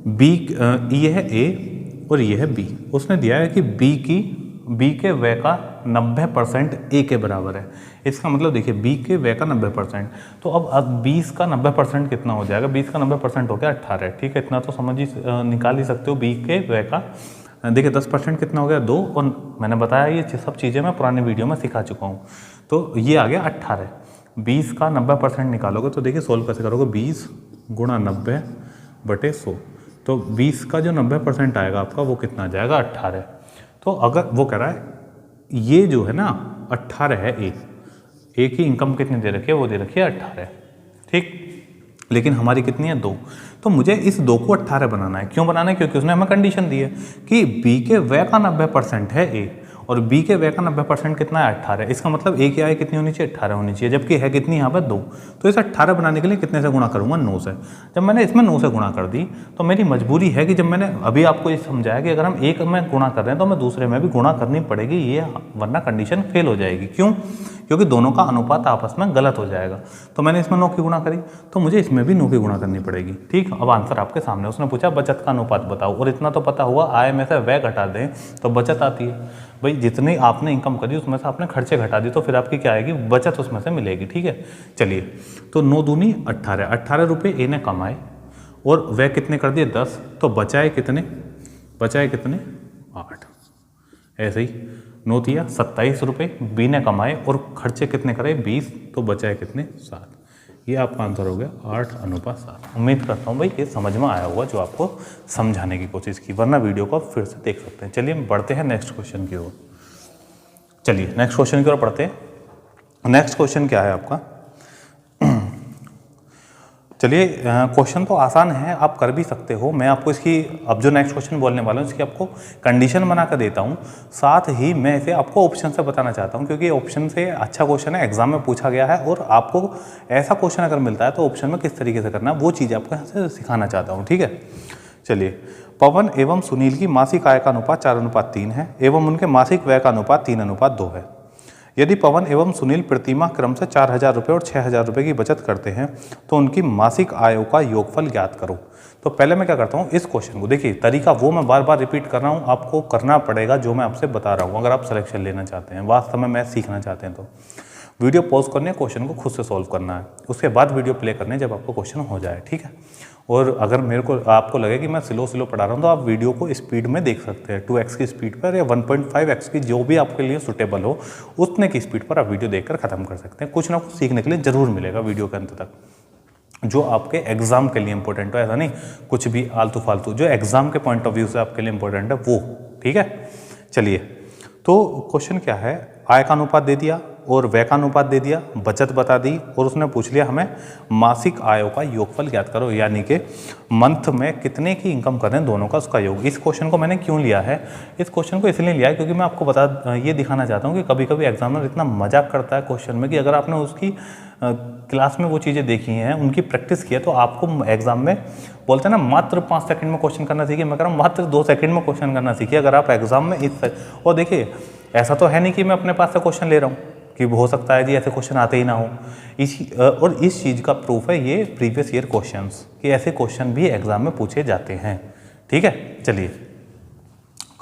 बी ये है ए और ये है बी। उसने दिया है कि बी के व्यय का 90% ए के बराबर है। इसका मतलब देखिए बी के व्यय का 90%, तो अब 20 का 90% कितना हो जाएगा, 20 का 90% हो गया 18। ठीक है, इतना तो समझ ही निकाल ही सकते हो। बी के व्यय का देखिए 10% कितना हो गया 2, और मैंने बताया ये सब चीज़ें मैं पुराने वीडियो में सिखा चुका हूँ, तो ये आ गया 18। 20 का 90% निकालोगे तो देखिए सोल्व कैसे करोगे, 20 गुणा 90/100, तो 20 का जो 90% आएगा आपका वो कितना आ जाएगा 18। तो अगर वो कह रहा है ये जो है ना 18 है, ए की इनकम कितनी दे रखी है, वो दे रखी है 18। ठीक, लेकिन हमारी कितनी है 2, तो मुझे इस 2 को 18 बनाना है। क्यों बनाना है, क्योंकि उसने हमें कंडीशन दी है कि बी के व्यय का 90% है ए और बी के व्यय का 90% कितना है 18। इसका मतलब ए की आय कितनी होनी चाहिए, 18 होनी चाहिए, जबकि है कितनी यहाँ पर 2। तो इस 18 बनाने के लिए कितने से गुणा करूँगा, 9 से। जब मैंने इसमें 9 से गुणा कर दी तो मेरी मजबूरी है कि जब मैंने अभी आपको ये समझाया कि अगर हम एक में गुणा कर रहे हैं तो हमें दूसरे में भी गुणा करनी पड़ेगी, ये वरना कंडीशन फेल हो जाएगी। क्यों, क्योंकि दोनों का अनुपात आपस में गलत हो जाएगा। तो मैंने इसमें 9 की गुणा करी तो मुझे इसमें भी 9 की गुणा करनी पड़ेगी। ठीक, अब आंसर आपके सामने। उसने पूछा बचत का अनुपात बताओ, और इतना तो पता हुआ आय में से व्यय घटा दें तो बचत आती है। भाई जितनी आपने इनकम करी उसमें से आपने खर्चे घटा दी तो फिर आपकी क्या आएगी, बचत उसमें से मिलेगी। ठीक है, चलिए तो 9 दूनी 18, 18 रुपये ए ने कमाए और व्यय कितने कर दिए 10, तो बचाए कितने 8। ऐसे ही 9 तिया 27 रुपये बी ने कमाए और खर्चे कितने करे 20, तो बचाए कितने 7। ये आपका आंसर हो गया 8:7। उम्मीद करता हूँ भाई ये समझ में आया होगा जो आपको समझाने की कोशिश की, वरना वीडियो को आप फिर से देख सकते हैं। चलिए बढ़ते हैं नेक्स्ट क्वेश्चन की ओर। चलिए नेक्स्ट क्वेश्चन की ओर पढ़ते हैं। नेक्स्ट क्वेश्चन क्या है आपका, चलिए क्वेश्चन तो आसान है, आप कर भी सकते हो। मैं आपको इसकी अब जो नेक्स्ट क्वेश्चन बोलने वाला हूँ इसकी आपको कंडीशन बना कर देता हूँ, साथ ही मैं इसे आपको ऑप्शन से बताना चाहता हूँ, क्योंकि ऑप्शन से अच्छा क्वेश्चन है, एग्जाम में पूछा गया है, और आपको ऐसा क्वेश्चन अगर मिलता है तो ऑप्शन में किस तरीके से करना है वो चीज़ आपको यहाँ से सिखाना चाहता हूँ। ठीक है, चलिए पवन एवं सुनील की मासिक आय का अनुपात 4:3 है एवं उनके मासिक व्यय का अनुपात 3:2 है। यदि पवन एवं सुनील प्रतिमाह क्रम से 4,000 रुपये और 6,000 रुपये की बचत करते हैं तो उनकी मासिक आयों का योगफल ज्ञात करो। तो पहले मैं क्या करता हूँ, इस क्वेश्चन को देखिए, तरीका वो मैं बार बार रिपीट कर रहा हूँ, आपको करना पड़ेगा जो मैं आपसे बता रहा हूँ अगर आप सिलेक्शन लेना चाहते हैं, वास्तव में मैथ सीखना चाहते हैं। तो वीडियो पॉज करने, क्वेश्चन को खुद से सॉल्व करना है, उसके बाद वीडियो प्ले करने जब आपको क्वेश्चन हो जाए। ठीक है, और अगर मेरे को आपको लगे कि मैं स्लो पढ़ा रहा हूँ तो आप वीडियो को स्पीड में देख सकते हैं, 2x की स्पीड पर या 1.5x की, जो भी आपके लिए सुटेबल हो उतने की स्पीड पर आप वीडियो देखकर ख़त्म कर सकते हैं। कुछ ना कुछ सीखने के लिए ज़रूर मिलेगा वीडियो के अंत तक, जो आपके एग्जाम के लिए इंपॉर्टेंट हो। ऐसा नहीं कुछ भी आलतू फालतू, जो एग्जाम के पॉइंट ऑफ व्यू से आपके लिए इंपॉर्टेंट है वो। ठीक है, चलिए, तो क्वेश्चन क्या है, आय का अनुपात दे दिया और व्यय का अनुपात दे दिया, बचत बता दी, और उसने पूछ लिया हमें मासिक आयों का योगफल ज्ञात करो, यानी कि मंथ में कितने की इनकम कर रहे हैं दोनों का उसका योग। इस क्वेश्चन को मैंने क्यों लिया है, इस क्वेश्चन को इसलिए लिया है क्योंकि मैं आपको ये दिखाना चाहता हूँ कि कभी कभी एग्जामिनर इतना मजाक करता है क्वेश्चन में कि अगर आपने उसकी क्लास में वो चीज़ें देखी हैं, उनकी प्रैक्टिस की है, तो आपको एग्जाम में बोलते हैं ना मात्र 5 सेकंड में क्वेश्चन करना सीखिए, मैं कह रहा हूँ मात्र 2 सेकंड में क्वेश्चन करना सीखिए। अगर आप एग्जाम में और देखिए, ऐसा तो है नहीं कि मैं अपने पास से क्वेश्चन ले रहा हूँ कि हो सकता है जी ऐसे क्वेश्चन आते ही ना हो। और इस चीज़ का प्रूफ है ये प्रीवियस ईयर क्वेश्चंस, कि ऐसे क्वेश्चन भी एग्जाम में पूछे जाते हैं। ठीक है, चलिए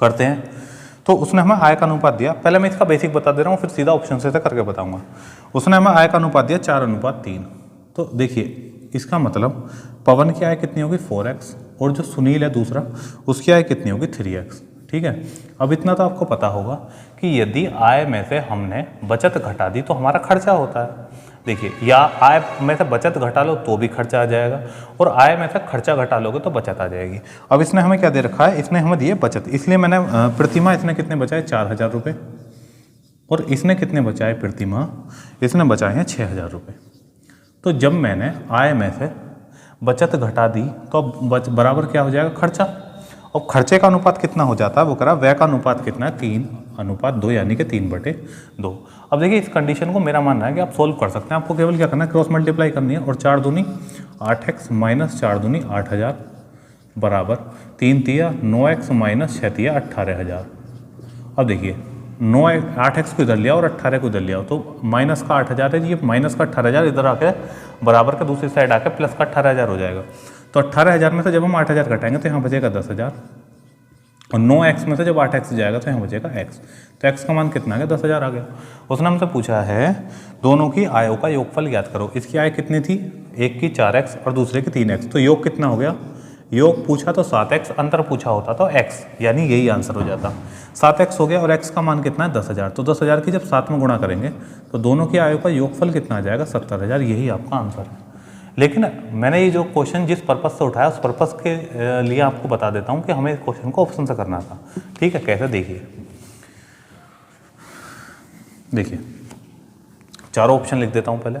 करते हैं। तो उसने हमें आय का अनुपात दिया, पहले मैं इसका बेसिक बता दे रहा हूँ, फिर सीधा ऑप्शन से करके बताऊंगा। उसने हमें आय का अनुपात दिया 4:3। तो देखिए इसका मतलब पवन की आय कितनी होगी 4x, और जो सुनील है दूसरा उसकी आय कितनी होगी 3x। ठीक है, अब इतना तो आपको पता होगा कि यदि आय में से हमने बचत घटा दी तो हमारा खर्चा होता है। देखिए, या आय में से बचत घटा लो तो भी खर्चा आ जाएगा, और आय में से खर्चा घटा लोगे तो बचत आ जाएगी। अब इसने हमें क्या दे रखा है, इसने हमें दिए बचत, इसलिए मैंने प्रतिमाह इसने कितने बचाए 4000 रुपये, और इसने कितने बचाए प्रतिमाह, इसने बचाए हैं 6000 रुपये। तो जब मैंने आय में से बचत घटा दी तो अब बराबर क्या हो जाएगा खर्चा। अब खर्चे का अनुपात कितना हो जाता है, वो करा व्यय का अनुपात कितना है 3:2, यानी कि 3/2। अब देखिए इस कंडीशन को मेरा मानना है कि आप सोल्व कर सकते हैं। आपको केवल क्या करना है, क्रॉस मल्टीप्लाई करनी है, और 4 दूनी 8x माइनस 4 दूनी 8000 बराबर 3 तिया 9x माइनस 6 तिया 18000। अब देखिए 8x को इधर लिया और 18 को इधर लिया, तो माइनस का 8000 है, ये माइनस का 18000 इधर आके बराबर का दूसरी साइड आके प्लस का 18000 हो जाएगा। तो 18000 में से जब हम 8000 घटाएंगे तो यहाँ बचेगा 10000, और 9x में से जब 8x जाएगा तो यहाँ बचेगा x। तो x का मान कितना आ गया 10000 आ गया। उसने हमसे पूछा है दोनों की आयों का योगफल ज्ञात करो। इसकी आय कितनी थी, एक की 4x और दूसरे की 3x, तो योग कितना हो गया, योग पूछा तो 7x, अंतर पूछा होता तो x, यानी यही आंसर हो जाता। 7x हो गया और x का मान कितना है 10000, तो 10000 की जब 7 में गुणा करेंगे तो दोनों की आयों का योगफल कितना आ जाएगा 70000, यही आपका आंसर है। लेकिन मैंने ये जो क्वेश्चन जिस पर्पस से उठाया उस पर्पस के लिए आपको बता देता हूँ कि हमें इस क्वेश्चन को ऑप्शन से करना था। ठीक है, कैसे देखिए चारों ऑप्शन लिख देता हूँ। पहले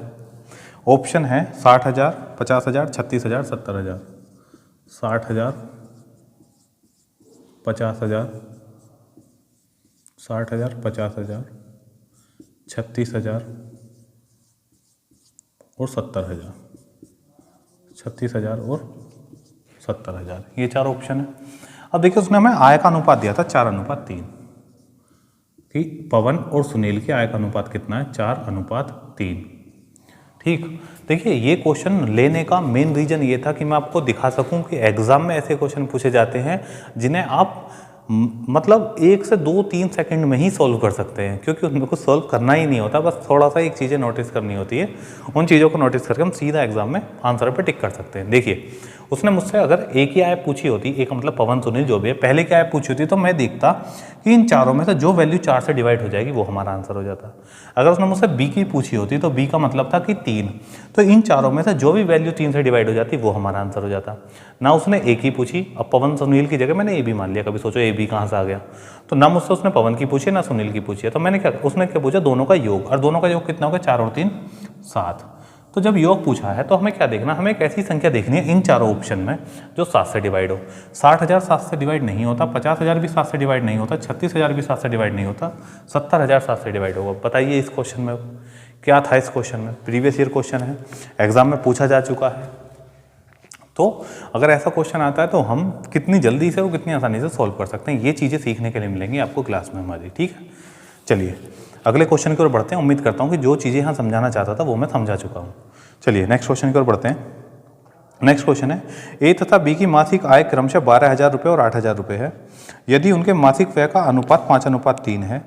ऑप्शन है 60,000, 50,000, 36,000, 70,000। 60,000, 50,000, 60,000, 50,000, 36,000 और 70,000। 36,000 और 70,000, ये चार ऑप्शन है। अब देखिए उसने हमें आय का अनुपात दिया था 4:3 कि पवन और सुनील की आय का अनुपात कितना है 4:3। ठीक, देखिए ये क्वेश्चन लेने का मेन रीजन ये था कि मैं आपको दिखा सकूं कि एग्जाम में ऐसे क्वेश्चन पूछे जाते हैं जिन्हें आप मतलब 1 से 2-3 सेकंड में ही सॉल्व कर सकते हैं, क्योंकि उनको कुछ सॉल्व करना ही नहीं होता, बस थोड़ा सा एक चीज़ें नोटिस करनी होती है। उन चीज़ों को नोटिस करके हम सीधा एग्जाम में आंसर पे टिक कर सकते हैं। देखिए उसने मुझसे अगर एक ही आय पूछी होती, एक मतलब पवन सुनील जो भी है, पहले की आय पूछी होती तो मैं देखता कि इन चारों में से जो वैल्यू 4 से डिवाइड हो जाएगी वो हमारा आंसर हो जाता। अगर उसने मुझसे बी की पूछी होती तो बी का मतलब था कि 3, तो इन चारों में से जो भी वैल्यू 3 से डिवाइड हो जाती वो हमारा आंसर हो जाता। ना उसने एक ही पूछी, अब पवन सुनील की जगह मैंने ए बी मान लिया, कभी सोचो ए बी कहाँ से आ गया। तो ना मुझसे उसने पवन की पूछी ना सुनील की पूछी है, तो मैंने क्या, उसने क्या पूछा दोनों का योग, और दोनों का योग कितना होगा 4 और 3 7। तो जब योग पूछा है तो हमें क्या देखना, हमें एक ऐसी संख्या देखनी है इन चारों ऑप्शन में जो 7 से डिवाइड हो। 60,000 7 से डिवाइड नहीं होता, 50,000 भी 7 से डिवाइड नहीं होता, 36,000 भी 7 से डिवाइड नहीं होता, 70,000 7 से डिवाइड होगा। बताइए इस क्वेश्चन में क्या था, इस क्वेश्चन में प्रीवियस ईयर क्वेश्चन है, एग्जाम में पूछा जा चुका है। तो अगर ऐसा क्वेश्चन आता है तो हम कितनी जल्दी से और कितनी आसानी से सॉल्व कर सकते हैं, ये चीज़ें सीखने के लिए मिलेंगी आपको क्लास में हमारी। ठीक है, चलिए अगले क्वेश्चन की ओर बढ़ते हैं। उम्मीद करता हूँ कि जो चीज़ें यहाँ समझाना चाहता था वो मैं समझा चुका हूँ। चलिए नेक्स्ट क्वेश्चन की ओर बढ़ते हैं। नेक्स्ट क्वेश्चन है ए तथा बी की मासिक आय क्रमशः 12,000 रुपये और 8,000 रुपये है। यदि उनके मासिक व्यय का अनुपात 5:3 है,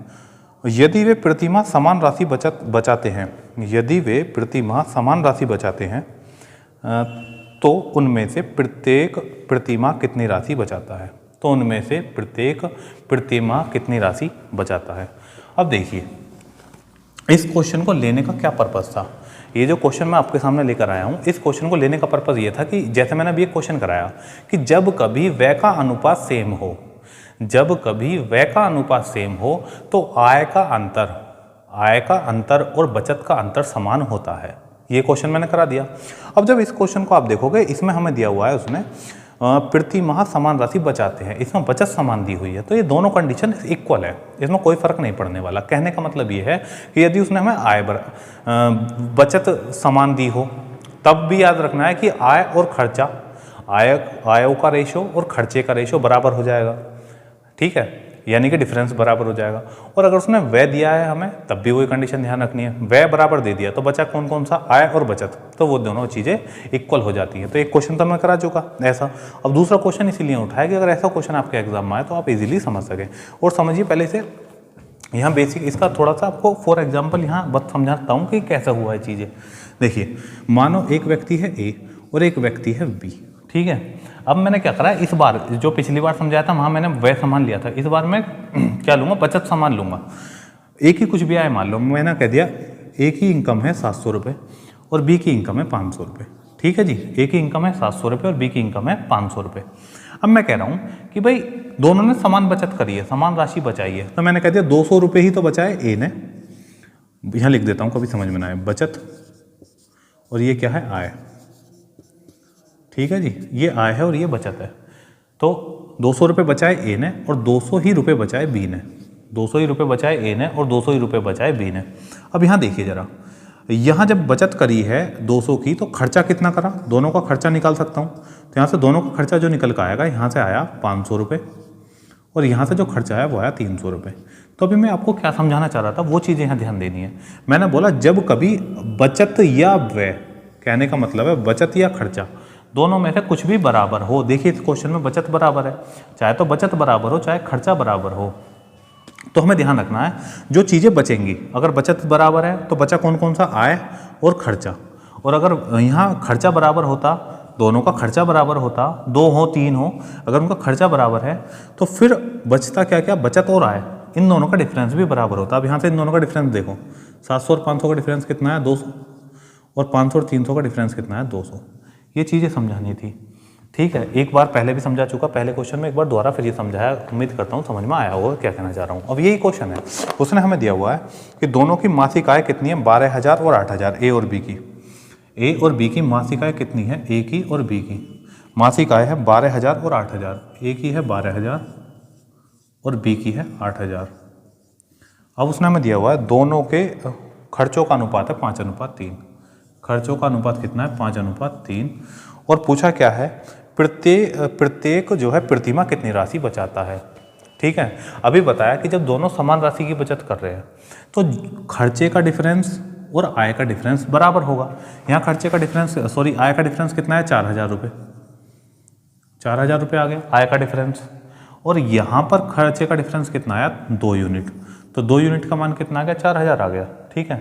यदि वे प्रतिमाह समान राशि बचाते हैं, यदि वे प्रतिमाह समान राशि बचाते हैं तो उनमें से प्रत्येक प्रतिमाह कितनी राशि बचाता है। तो उनमें से प्रत्येक प्रतिमाह कितनी राशि बचाता है। अब देखिए इस क्वेश्चन को लेने का क्या पर्पस था। ये जो क्वेश्चन मैं आपके सामने लेकर आया हूँ, इस क्वेश्चन को लेने का पर्पस ये था कि जैसे मैंने अभी एक क्वेश्चन कराया कि जब कभी व्यय का अनुपात सेम हो, जब कभी व्यय का अनुपात सेम हो तो आय का अंतर और बचत का अंतर समान होता है। ये क्वेश्चन मैंने करा दिया। अब जब इस क्वेश्चन को आप देखोगे, इसमें हमें दिया हुआ है उसने प्रति माह समान राशि बचाते हैं, इसमें बचत समान दी हुई है, तो ये दोनों कंडीशन इक्वल है, इसमें कोई फर्क नहीं पड़ने वाला। कहने का मतलब ये है कि यदि उसने हमें बचत समान दी हो, तब भी याद रखना है कि आय और खर्चा, आयों का रेशो और खर्चे का रेशो बराबर हो जाएगा, ठीक है, यानी कि डिफरेंस बराबर हो जाएगा। और अगर उसने व्यय दिया है हमें, तब भी वही कंडीशन ध्यान रखनी है, व्यय बराबर दे दिया तो बचा कौन कौन सा, आय और बचत, तो वो दोनों चीज़ें इक्वल हो जाती हैं। तो एक क्वेश्चन तो मैं करा चुका ऐसा। अब दूसरा क्वेश्चन इसीलिए उठाया कि अगर ऐसा क्वेश्चन आपके एग्जाम में आए तो आप इजीली समझ सकें। और समझिए पहले से यहाँ बेसिक इसका थोड़ा सा आपको फॉर एग्जाम्पल यहाँ बस समझाता हूँ कि कैसा हुआ है चीज़ें। देखिए मानो एक व्यक्ति है ए और एक व्यक्ति है बी, ठीक है। अब मैंने क्या करा, इस बार जो पिछली बार समझाया था वहाँ मैंने व्यय समान लिया था, इस बार मैं क्या लूँगा, बचत समान लूँगा। एक ही कुछ भी आए मान लो, मैंने कह दिया एक ही इनकम है 700 रुपये और बी की इनकम है 500 रुपये, ठीक है जी। एक ही इनकम है 700 रुपये और बी की इनकम है 500 रुपये। अब मैं कह रहा हूँ कि भाई दोनों ने समान बचत करी है, समान राशि बचाई है, तो मैंने कह दिया 200 रुपये ही तो बचाए ए ने, यहाँ लिख देता हूँ कभी समझ में ना आए, बचत और ये क्या है, आय, ठीक है जी, ये आय है और ये बचत है। तो 200 रुपये बचाए ए ने और 200 ही रुपये बचाए बी ने, 200 ही रुपये बचाए ए ने और 200 ही रुपये बचाए बी ने। अब यहाँ देखिए जरा, यहाँ जब बचत करी है 200 की तो खर्चा कितना करा, दोनों का खर्चा निकाल सकता हूँ। तो यहाँ से दोनों का खर्चा जो निकल कर आएगा, यहाँ से आया 500 रुपये और यहाँ से जो खर्चा आया वो आया 300 रुपये। तो अभी मैं आपको क्या समझाना चाह रहा था, वो चीज़ें यहाँ ध्यान देनी है। मैंने बोला जब कभी बचत या व्यय, कहने का मतलब है बचत या खर्चा, दोनों में से कुछ भी बराबर हो। देखिए इस क्वेश्चन में बचत बराबर है, चाहे तो बचत बराबर हो चाहे खर्चा बराबर हो, तो हमें ध्यान रखना है जो चीज़ें बचेंगी, अगर बचत बराबर है तो बचा कौन कौन सा, आय और खर्चा। और अगर यहाँ खर्चा बराबर होता, दोनों का खर्चा बराबर होता, 2 हो 3 हो, अगर उनका खर्चा बराबर है तो फिर बचता क्या क्या, बचत और आय, इन दोनों का डिफरेंस भी बराबर होता। अब यहाँ से इन दोनों का डिफरेंस देखो, 700 और 500 का डिफरेंस कितना है, 200, और 500 और 300 का डिफरेंस कितना है, 200। ये चीज़ें समझानी थी, ठीक है। एक बार पहले भी समझा चुका, पहले क्वेश्चन में एक बार दोबारा फिर ये समझाया, उम्मीद करता हूँ समझ में आया होगा क्या कहना चाह रहा हूँ। अब यही क्वेश्चन है, उसने हमें दिया हुआ है कि दोनों की मासिक आय कितनी है, 12,000 और 8,000, ए और बी की। ए और बी की मासिक आय कितनी है, ए की और बी की मासिक आय है 12,000 और 8,000, ए की है 12,000 और बी की है 8,000। अब उसने हमें दिया हुआ है दोनों के खर्चों का अनुपात है 5:3, खर्चों का अनुपात कितना है, 5:3, और पूछा क्या है, प्रत्येक जो है प्रतिमाह कितनी राशि बचाता है, ठीक है। अभी बताया कि जब दोनों समान राशि की बचत कर रहे हैं तो खर्चे का डिफरेंस और आय का डिफरेंस बराबर होगा। यहाँ खर्चे का डिफरेंस, सॉरी आय का डिफरेंस कितना है, 4,000 रुपये, 4,000 रुपये आ गया आय का डिफरेंस। और यहाँ पर खर्चे का डिफरेंस कितना आया, 2 यूनिट, तो 2 यूनिट का मान कितना आ गया, 4,000 आ गया, ठीक है।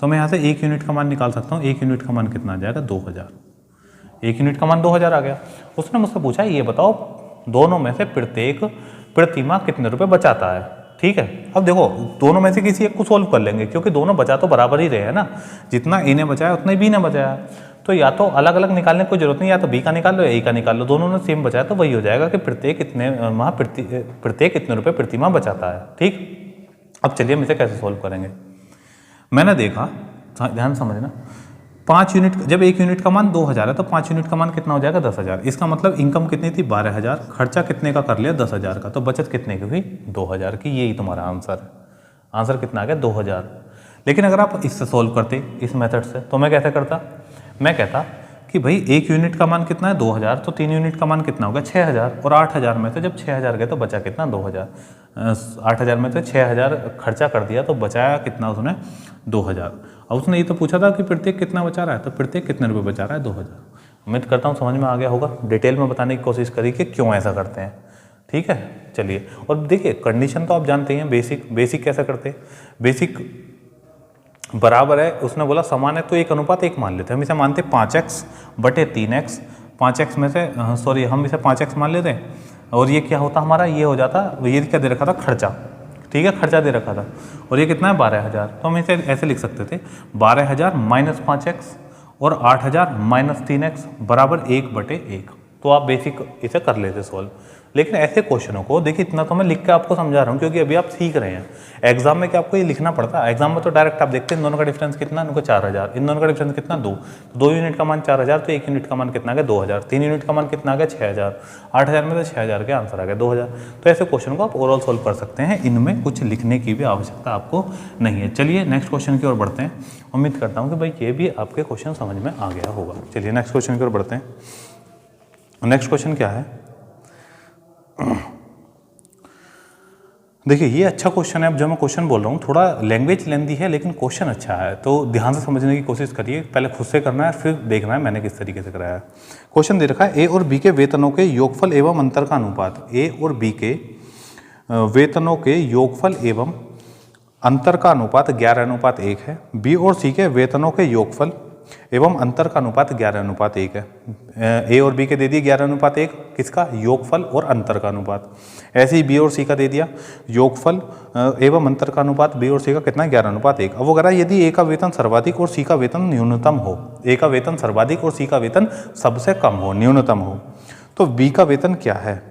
तो मैं यहाँ से 1 यूनिट का मान निकाल सकता हूँ, 1 यूनिट का मान कितना आ जाएगा, 2,000, 1 यूनिट का मान 2,000 आ गया। उसने मुझसे पूछा ये बताओ दोनों में से प्रत्येक प्रतिमाह कितने रुपए बचाता है, ठीक है। अब देखो दोनों में से किसी एक को सोल्व कर लेंगे, क्योंकि दोनों बचा तो बराबर ही रहे हैं ना, जितना ए ने बचाया उतना ही बी ने बचाया, तो या तो अलग अलग निकालने की कोई जरूरत नहीं, या तो बी का निकाल लो या ए का निकाल लो, दोनों ने सेम बचाया तो वही हो जाएगा कि प्रत्येक कितने रुपये प्रतिमाह बचाता है, ठीक। अब चलिए हम इसे कैसे सोल्व करेंगे। मैंने देखा, ध्यान समझना, 5 यूनिट, जब 1 यूनिट का मान 2,000 है तो 5 यूनिट का मान कितना हो जाएगा, 10,000। इसका मतलब इनकम कितनी थी, 12,000, खर्चा कितने का कर लिया, 10,000 का, तो बचत कितने की हुई, 2,000 की। यही तुम्हारा आंसर है। आंसर कितना आ गया, 2,000। लेकिन अगर आप इससे सोल्व करते, इस मेथड से, तो मैं कैसे करता, मैं कहता कि भाई 1 यूनिट का मान कितना है, 2,000, तो 3 यूनिट का मान कितना होगा, 6,000, और 8,000 में से जब 6,000 गए तो बचा कितना, 2,000। 8,000 में से 6,000 खर्चा कर दिया तो बचाया कितना उसने, 2,000। अब उसने ये तो पूछा था कि प्रत्येक कितना बचा रहा है, तो प्रत्येक कितने रुपए बचा रहा है, 2,000। उम्मीद करता हूँ समझ में आ गया होगा। डिटेल में बताने की कोशिश करी कि क्यों ऐसा करते हैं, ठीक है। चलिए, और देखिए कंडीशन तो आप जानते हैं, बेसिक कैसा करते हैं, बेसिक बराबर है, उसने बोला समान है तो 1:1 मान लेते हैं, हम इसे मानते 5x/3x 5x में से सॉरी हम इसे 5x मान लेते हैं, और ये क्या होता हमारा, ये हो जाता, ये क्या दे रखा था, खर्चा, ठीक है, खर्चा दे रखा था, और ये कितना है 12,000। तो हम इसे ऐसे लिख सकते थे 12,000 माइनस 5x और 8,000 माइनस 3x बराबर 1/1। तो आप बेसिक इसे कर लेते सॉल्व। लेकिन ऐसे क्वेश्चनों को देखिए, इतना तो मैं लिख के आपको समझा रहा हूँ क्योंकि अभी आप सीख रहे हैं। एग्जाम में क्या आपको ये लिखना पड़ता है? एग्जाम में तो डायरेक्ट आप देखते हैं इन दोनों का डिफरेंस कितना, इनको 4,000, इन दोनों का डिफरेंस कितना 2, तो 2 यूनिट का मान 4,000, तो 1 यूनिट का मान कितना आ गया 2,000, 3 यूनिट का मान कितना आ गया 6,000, 8,000 में से 6,000 के आंसर आ गया 2,000। तो ऐसे क्वेश्चन को आप ओवरऑल सोल्व कर सकते हैं, इनमें कुछ लिखने की भी आवश्यकता आपको नहीं है। चलिए नेक्स्ट क्वेश्चन की ओर बढ़ते हैं। उम्मीद करता हूँ कि भाई ये भी आपके क्वेश्चन समझ में आ गया होगा। चलिए नेक्स्ट क्वेश्चन की ओर बढ़ते हैं। नेक्स्ट क्वेश्चन क्या है, देखिए ये अच्छा क्वेश्चन है। अब जो मैं क्वेश्चन बोल रहा हूँ थोड़ा लैंग्वेज लेंदी है, लेकिन क्वेश्चन अच्छा है, तो ध्यान से समझने की कोशिश करिए। पहले खुद से करना है, फिर देखना है मैंने किस तरीके से कराया है। क्वेश्चन दे रखा है ए और बी के वेतनों के योगफल एवं अंतर का अनुपात। ए और बी के वेतनों के योगफल एवं अंतर का अनुपात 11:1 है। बी और सी के वेतनों के योगफल एवं अंतर का अनुपात 11:1 है। ए और बी के दे दिए 11:1, किसका, योगफल और अंतर का अनुपात। ऐसे ही बी और सी का दे दिया योगफल एवं अंतर का अनुपात, बी और सी का कितना 11:1। अब वो कह रहा है यदि ए का वेतन सर्वाधिक और सी का वेतन न्यूनतम हो, ए का वेतन सर्वाधिक और सी का वेतन सबसे कम हो, न्यूनतम हो, तो बी का वेतन क्या है।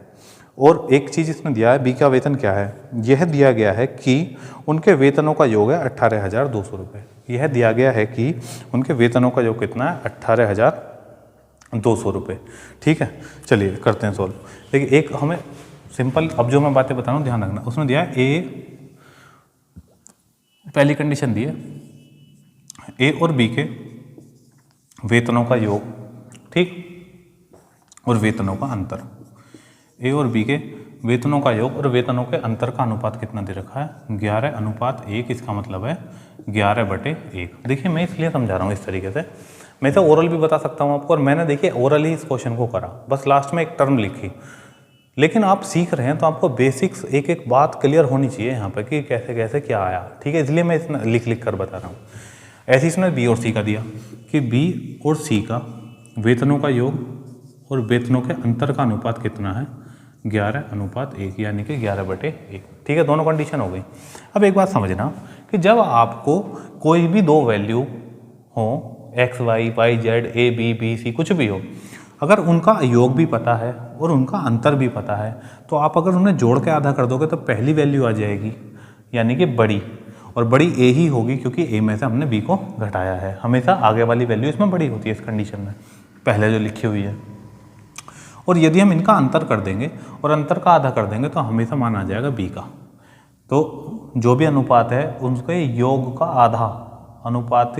और एक चीज इसमें दिया है, बी का वेतन क्या है, यह दिया गया है कि उनके वेतनों का योग है 18,200 रुपये। यह दिया गया है कि उनके वेतनों का योग कितना है 18,200 रुपये। ठीक है, चलिए करते हैं सॉल्व। देखिए एक हमें सिंपल, अब जो मैं बातें बता रहा हूँ ध्यान रखना। उसमें दिया है ए, पहली कंडीशन दी है ए और बी के वेतनों का योग, ठीक, और वेतनों का अंतर। ए और बी के वेतनों का योग और वेतनों के अंतर का अनुपात कितना दे रखा है 11:1। इसका मतलब है 11/1। देखिए मैं इसलिए समझा रहा हूँ इस तरीके से, मैं इसे ओरल भी बता सकता हूँ आपको, और मैंने देखिए ओरल ही इस क्वेश्चन को करा, बस लास्ट में एक टर्म लिखी। लेकिन आप सीख रहे हैं तो आपको बेसिक्स एक एक बात क्लियर होनी चाहिए यहाँ पर कि कैसे कैसे क्या आया, ठीक है, इसलिए मैं इतना लिख लिख कर बता रहा हूँ। ऐसे इसमें बी और सी का दिया कि बी और सी का वेतनों का योग और वेतनों के अंतर का अनुपात कितना है 11:1, यानी कि 11/1। ठीक है, दोनों कंडीशन हो गई। अब एक बात समझना कि जब आपको कोई भी दो वैल्यू हो, X Y, Y Z, A B, B C, कुछ भी हो, अगर उनका योग भी पता है और उनका अंतर भी पता है, तो आप अगर उन्हें जोड़ के आधा कर दोगे तो पहली वैल्यू आ जाएगी, यानी कि बड़ी, और बड़ी ए ही होगी क्योंकि ए में से हमने बी को घटाया है। हमेशा आगे वाली वैल्यू इसमें बड़ी होती है इस कंडीशन में, पहले जो लिखी हुई है। और यदि हम इनका अंतर कर देंगे और अंतर का आधा कर देंगे तो हमेशा मान आ जाएगा बी का। तो जो भी अनुपात है उसके योग का आधा, अनुपात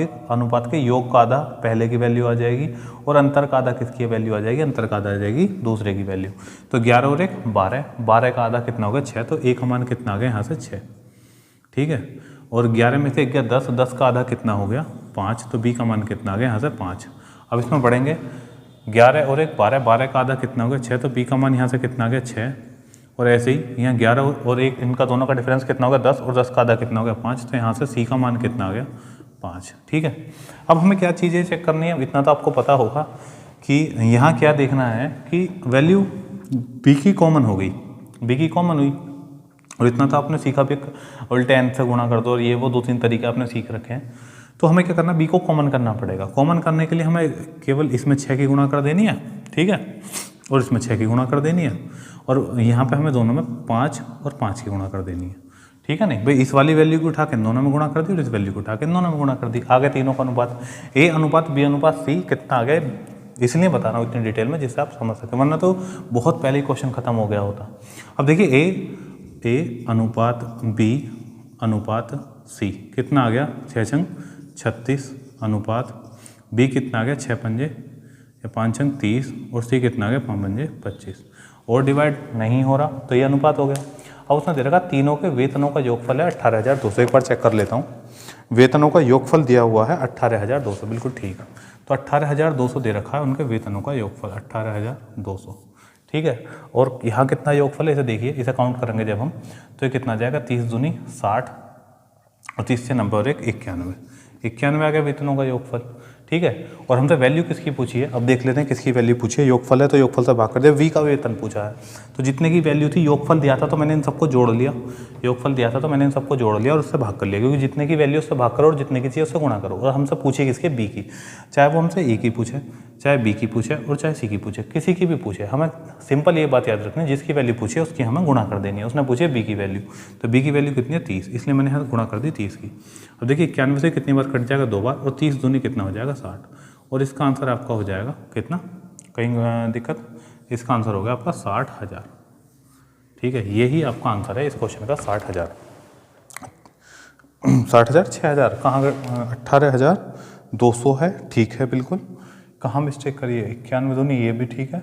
के योग का आधा पहले की वैल्यू आ जाएगी, और अंतर का आधा किसकी वैल्यू आ जाएगी, अंतर का आधा आ जाएगी दूसरे की वैल्यू। तो 11 और 1 12, 12 का आधा कितना हो गया 6, तो एक का मान कितना आ गया यहाँ से 6। ठीक है, और 11 में से 1 गया 10, 10 का आधा कितना हो गया 5, तो बी का मान कितना आ गया यहाँ से 5। अब इसमें बढ़ेंगे 11 और 1 12, 12 का आधा कितना हो गया 6, तो बी का मान यहाँ से कितना आ गया 6। और ऐसे ही यहाँ 11 और 1 इनका दोनों का डिफरेंस कितना हो गया 10, और 10 का आधा कितना हो गया 5, तो यहाँ से सी का मान कितना आ गया 5। ठीक है, अब हमें क्या चीज़ें चेक करनी है, इतना तो आपको पता होगा कि यहाँ क्या देखना है कि वैल्यू बी की कॉमन हो गई, बी की कॉमन हुई, और इतना तो आपने सीखा भी, उल्टे n से गुणा कर दो, और ये वो 2-3 तरीके आपने सीख रखे हैं। तो हमें क्या करना, बी को कॉमन करना पड़ेगा। कॉमन करने के लिए हमें केवल इसमें 6 की गुणा कर देनी है, ठीक है, और इसमें 6 की गुणा कर देनी है, और यहाँ पे हमें दोनों में 5 और 5 की गुणा कर देनी है। ठीक है, नहीं भाई इस वाली वैल्यू को उठा के दोनों में गुणा कर दी, और इस वैल्यू को उठा के दोनों में गुणा कर दी, आगे तीनों का अनुपात, ए अनुपात बी अनुपात सी कितना आ गया, इसलिए बता रहा हूँ इतनी डिटेल में जिससे आप समझ सकें, वरना तो बहुत पहले ही क्वेश्चन खत्म हो गया होता। अब देखिए ए अनुपात बी अनुपात सी कितना आ गया 6 छंग 36, अनुपात बी कितना आ गया 6 पंजे या 5 छंग 30, और सी कितना आ गया 5 पंजे 25, और डिवाइड नहीं हो रहा तो ये अनुपात हो गया। अब उसने दे रखा तीनों के वेतनों का योगफल है 18,200। एक बार चेक कर लेता हूँ, वेतनों का योगफल दिया हुआ है 18,200, बिल्कुल ठीक है। तो 18,200 दे रखा है उनके वेतनों का योगफल 18,200, ठीक है। और यहाँ कितना योगफल है इसे देखिए, इसे काउंट करेंगे जब हम, तो ये कितना जाएगा 30 दूनी 60, और 30 से 90 और 1 91 आ गया वेतनों का योगफल। ठीक ठीक है। और हमसे वैल्यू किसकी पूछी है, अब देख लेते हैं किसकी वैल्यू पूछी है। योगफल है तो योगफल से भाग कर दिया। v का वेतन पूछा है, तो जितने की वैल्यू थी, योगफल दिया था तो मैंने इन सबको जोड़ लिया, योगफल दिया था तो मैंने इन सबको जोड़ लिया और उससे भाग कर लिया, क्योंकि जितने की वैल्यू उससे भाग करो और जितने की चाहिए उससे गुणा करो। और हमसे पूछे किसके, b की, चाहे वो हमसे a की पूछे, चाहे b की पूछे और चाहे c की पूछे, किसी की भी पूछे, हमें सिंपल ये बात याद रखनी है, जिसकी वैल्यू पूछे उसकी हमें गुणा कर देनी है। उसने पूछे b की वैल्यू, तो b की वैल्यू कितनी है 30, इसलिए मैंने यहाँ गुणा कर दी 30 की। अब देखिए 91 से कितनी बार कट जाएगा, 2 बार, और 30 दूनी कितना हो जाएगा 60, और इसका आंसर आपका हो जाएगा कितना, कहीं दिक्कत, इसका आंसर हो गया आपका 60,000। ठीक है, यही आपका आंसर है इस क्वेश्चन का, 60,000। 60,000 6,000 कहाँ गए, 18,200 है, ठीक है बिल्कुल। कहाँ मिस्टेक करिए, 91 दूनी ये भी ठीक है,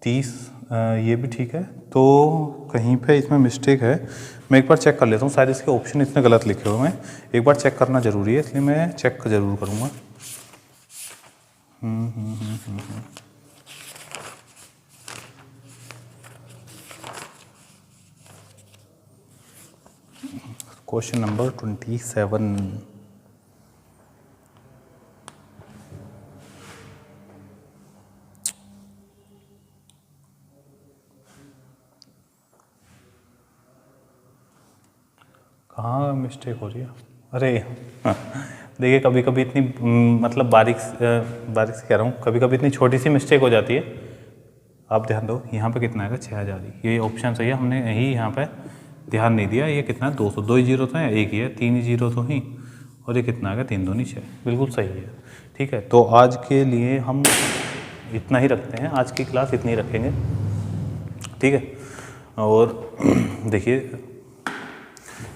30 ये भी ठीक है, तो कहीं पे इसमें मिस्टेक है। मैं एक बार चेक कर लेता हूँ, शायद इसके ऑप्शन इतने गलत लिखे हुए हैं, एक बार चेक करना ज़रूरी है, इसलिए मैं चेक ज़रूर करूँगा। Question number 27। कहाँ मिस्टेक हो रही है, अरे देखिए कभी कभी इतनी मतलब बारीक से कह रहा हूँ, कभी कभी इतनी छोटी सी मिस्टेक हो जाती है। आप ध्यान दो, यहाँ पे कितना आएगा 6,000, ये ऑप्शन सही है, हमने यही यहाँ पे ध्यान नहीं दिया। ये कितना है 200, 2 ही जीरो तो है, एक ही है, 3 ही जीरो तो ही, और ये कितना आएगा 3 दूनी 6, बिल्कुल सही है। ठीक है, तो आज के लिए हम इतना ही रखते हैं, आज की क्लास इतनी रखेंगे, ठीक है। और देखिए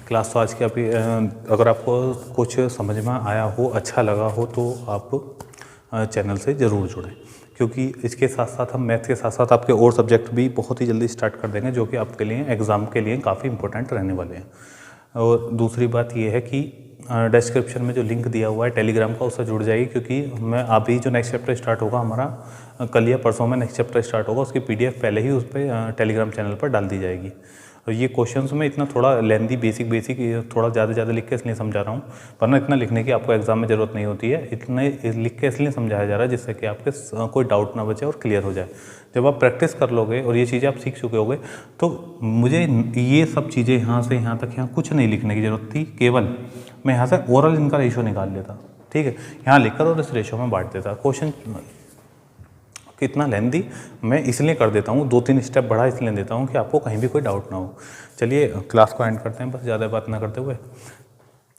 क्लास तो आज की अभी, अगर आपको कुछ समझ में आया हो, अच्छा लगा हो, तो आप चैनल से ज़रूर जुड़ें, क्योंकि इसके साथ साथ हम मैथ के साथ साथ आपके और सब्जेक्ट भी बहुत ही जल्दी स्टार्ट कर देंगे, जो कि आपके लिए एग्ज़ाम के लिए काफ़ी इंपॉर्टेंट रहने वाले हैं। और दूसरी बात ये है कि डिस्क्रिप्शन में जो लिंक दिया हुआ है टेलीग्राम का, उससे जुड़ जाइए, क्योंकि मैं अभी जो नेक्स्ट चैप्टर स्टार्ट होगा हमारा, कल या परसों में नेक्स्ट चैप्टर स्टार्ट होगा, उसकी PDF पहले ही उस पर टेलीग्राम चैनल पर डाल दी जाएगी। और ये क्वेश्चंस में इतना थोड़ा लेंदी बेसिक थोड़ा ज़्यादा लिख के इसलिए समझा रहा हूँ, वरना इतना लिखने की आपको एग्जाम में ज़रूरत नहीं होती है। इतने लिख के इसलिए समझाया जा रहा है जिससे कि आपके कोई डाउट ना बचे और क्लियर हो जाए। जब आप प्रैक्टिस कर लोगे और ये चीज़ें आप सीख चुके होगे, तो मुझे ये सब चीज़ें यहाँ से यहाँ तक यहाँ कुछ नहीं लिखने की ज़रूरत थी, केवल मैं यहाँ से ओरल इनका रेशो निकाल लेता, ठीक है, यहाँ लिखकर और इस रेशो में बांट देता। क्वेश्चन कितना लेंदी मैं इसलिए कर देता हूँ, 2-3 स्टेप बढ़ा इसलिए देता हूँ कि आपको कहीं भी कोई डाउट ना हो। चलिए क्लास को एंड करते हैं, बस ज़्यादा बात ना करते हुए,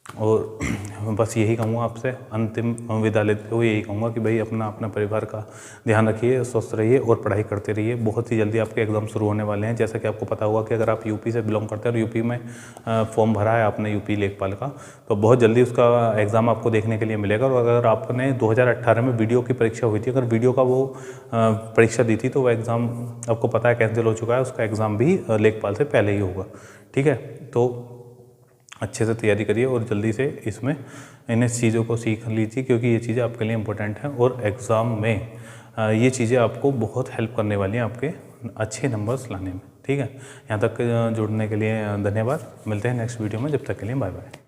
और बस यही कहूँगा आपसे, अंतिम विदा लेते हुए यही कहूँगा कि भाई अपना परिवार का ध्यान रखिए, स्वस्थ रहिए और पढ़ाई करते रहिए। बहुत ही जल्दी आपके एग्ज़ाम शुरू होने वाले हैं। जैसा कि आपको पता होगा कि अगर आप यूपी से बिलोंग करते हैं और यूपी में फॉर्म भरा है आपने यूपी लेखपाल का, तो बहुत जल्दी उसका एग्ज़ाम आपको देखने के लिए मिलेगा। और अगर आपने 2018 में वीडियो की परीक्षा हुई थी, अगर वीडियो का वो परीक्षा दी थी, तो वो एग्ज़ाम आपको पता है कैंसिल हो चुका है, उसका एग्ज़ाम भी लेखपाल से पहले ही होगा, ठीक है। तो अच्छे से तैयारी करिए और जल्दी से इसमें इन चीज़ों को सीख लीजिए, क्योंकि ये चीज़ें आपके लिए इम्पोर्टेंट हैं और एग्ज़ाम में ये चीज़ें आपको बहुत हेल्प करने वाली हैं आपके अच्छे नंबर्स लाने में, ठीक है। यहाँ तक जुड़ने के लिए धन्यवाद। मिलते हैं नेक्स्ट वीडियो में, जब तक के लिए बाय बाय।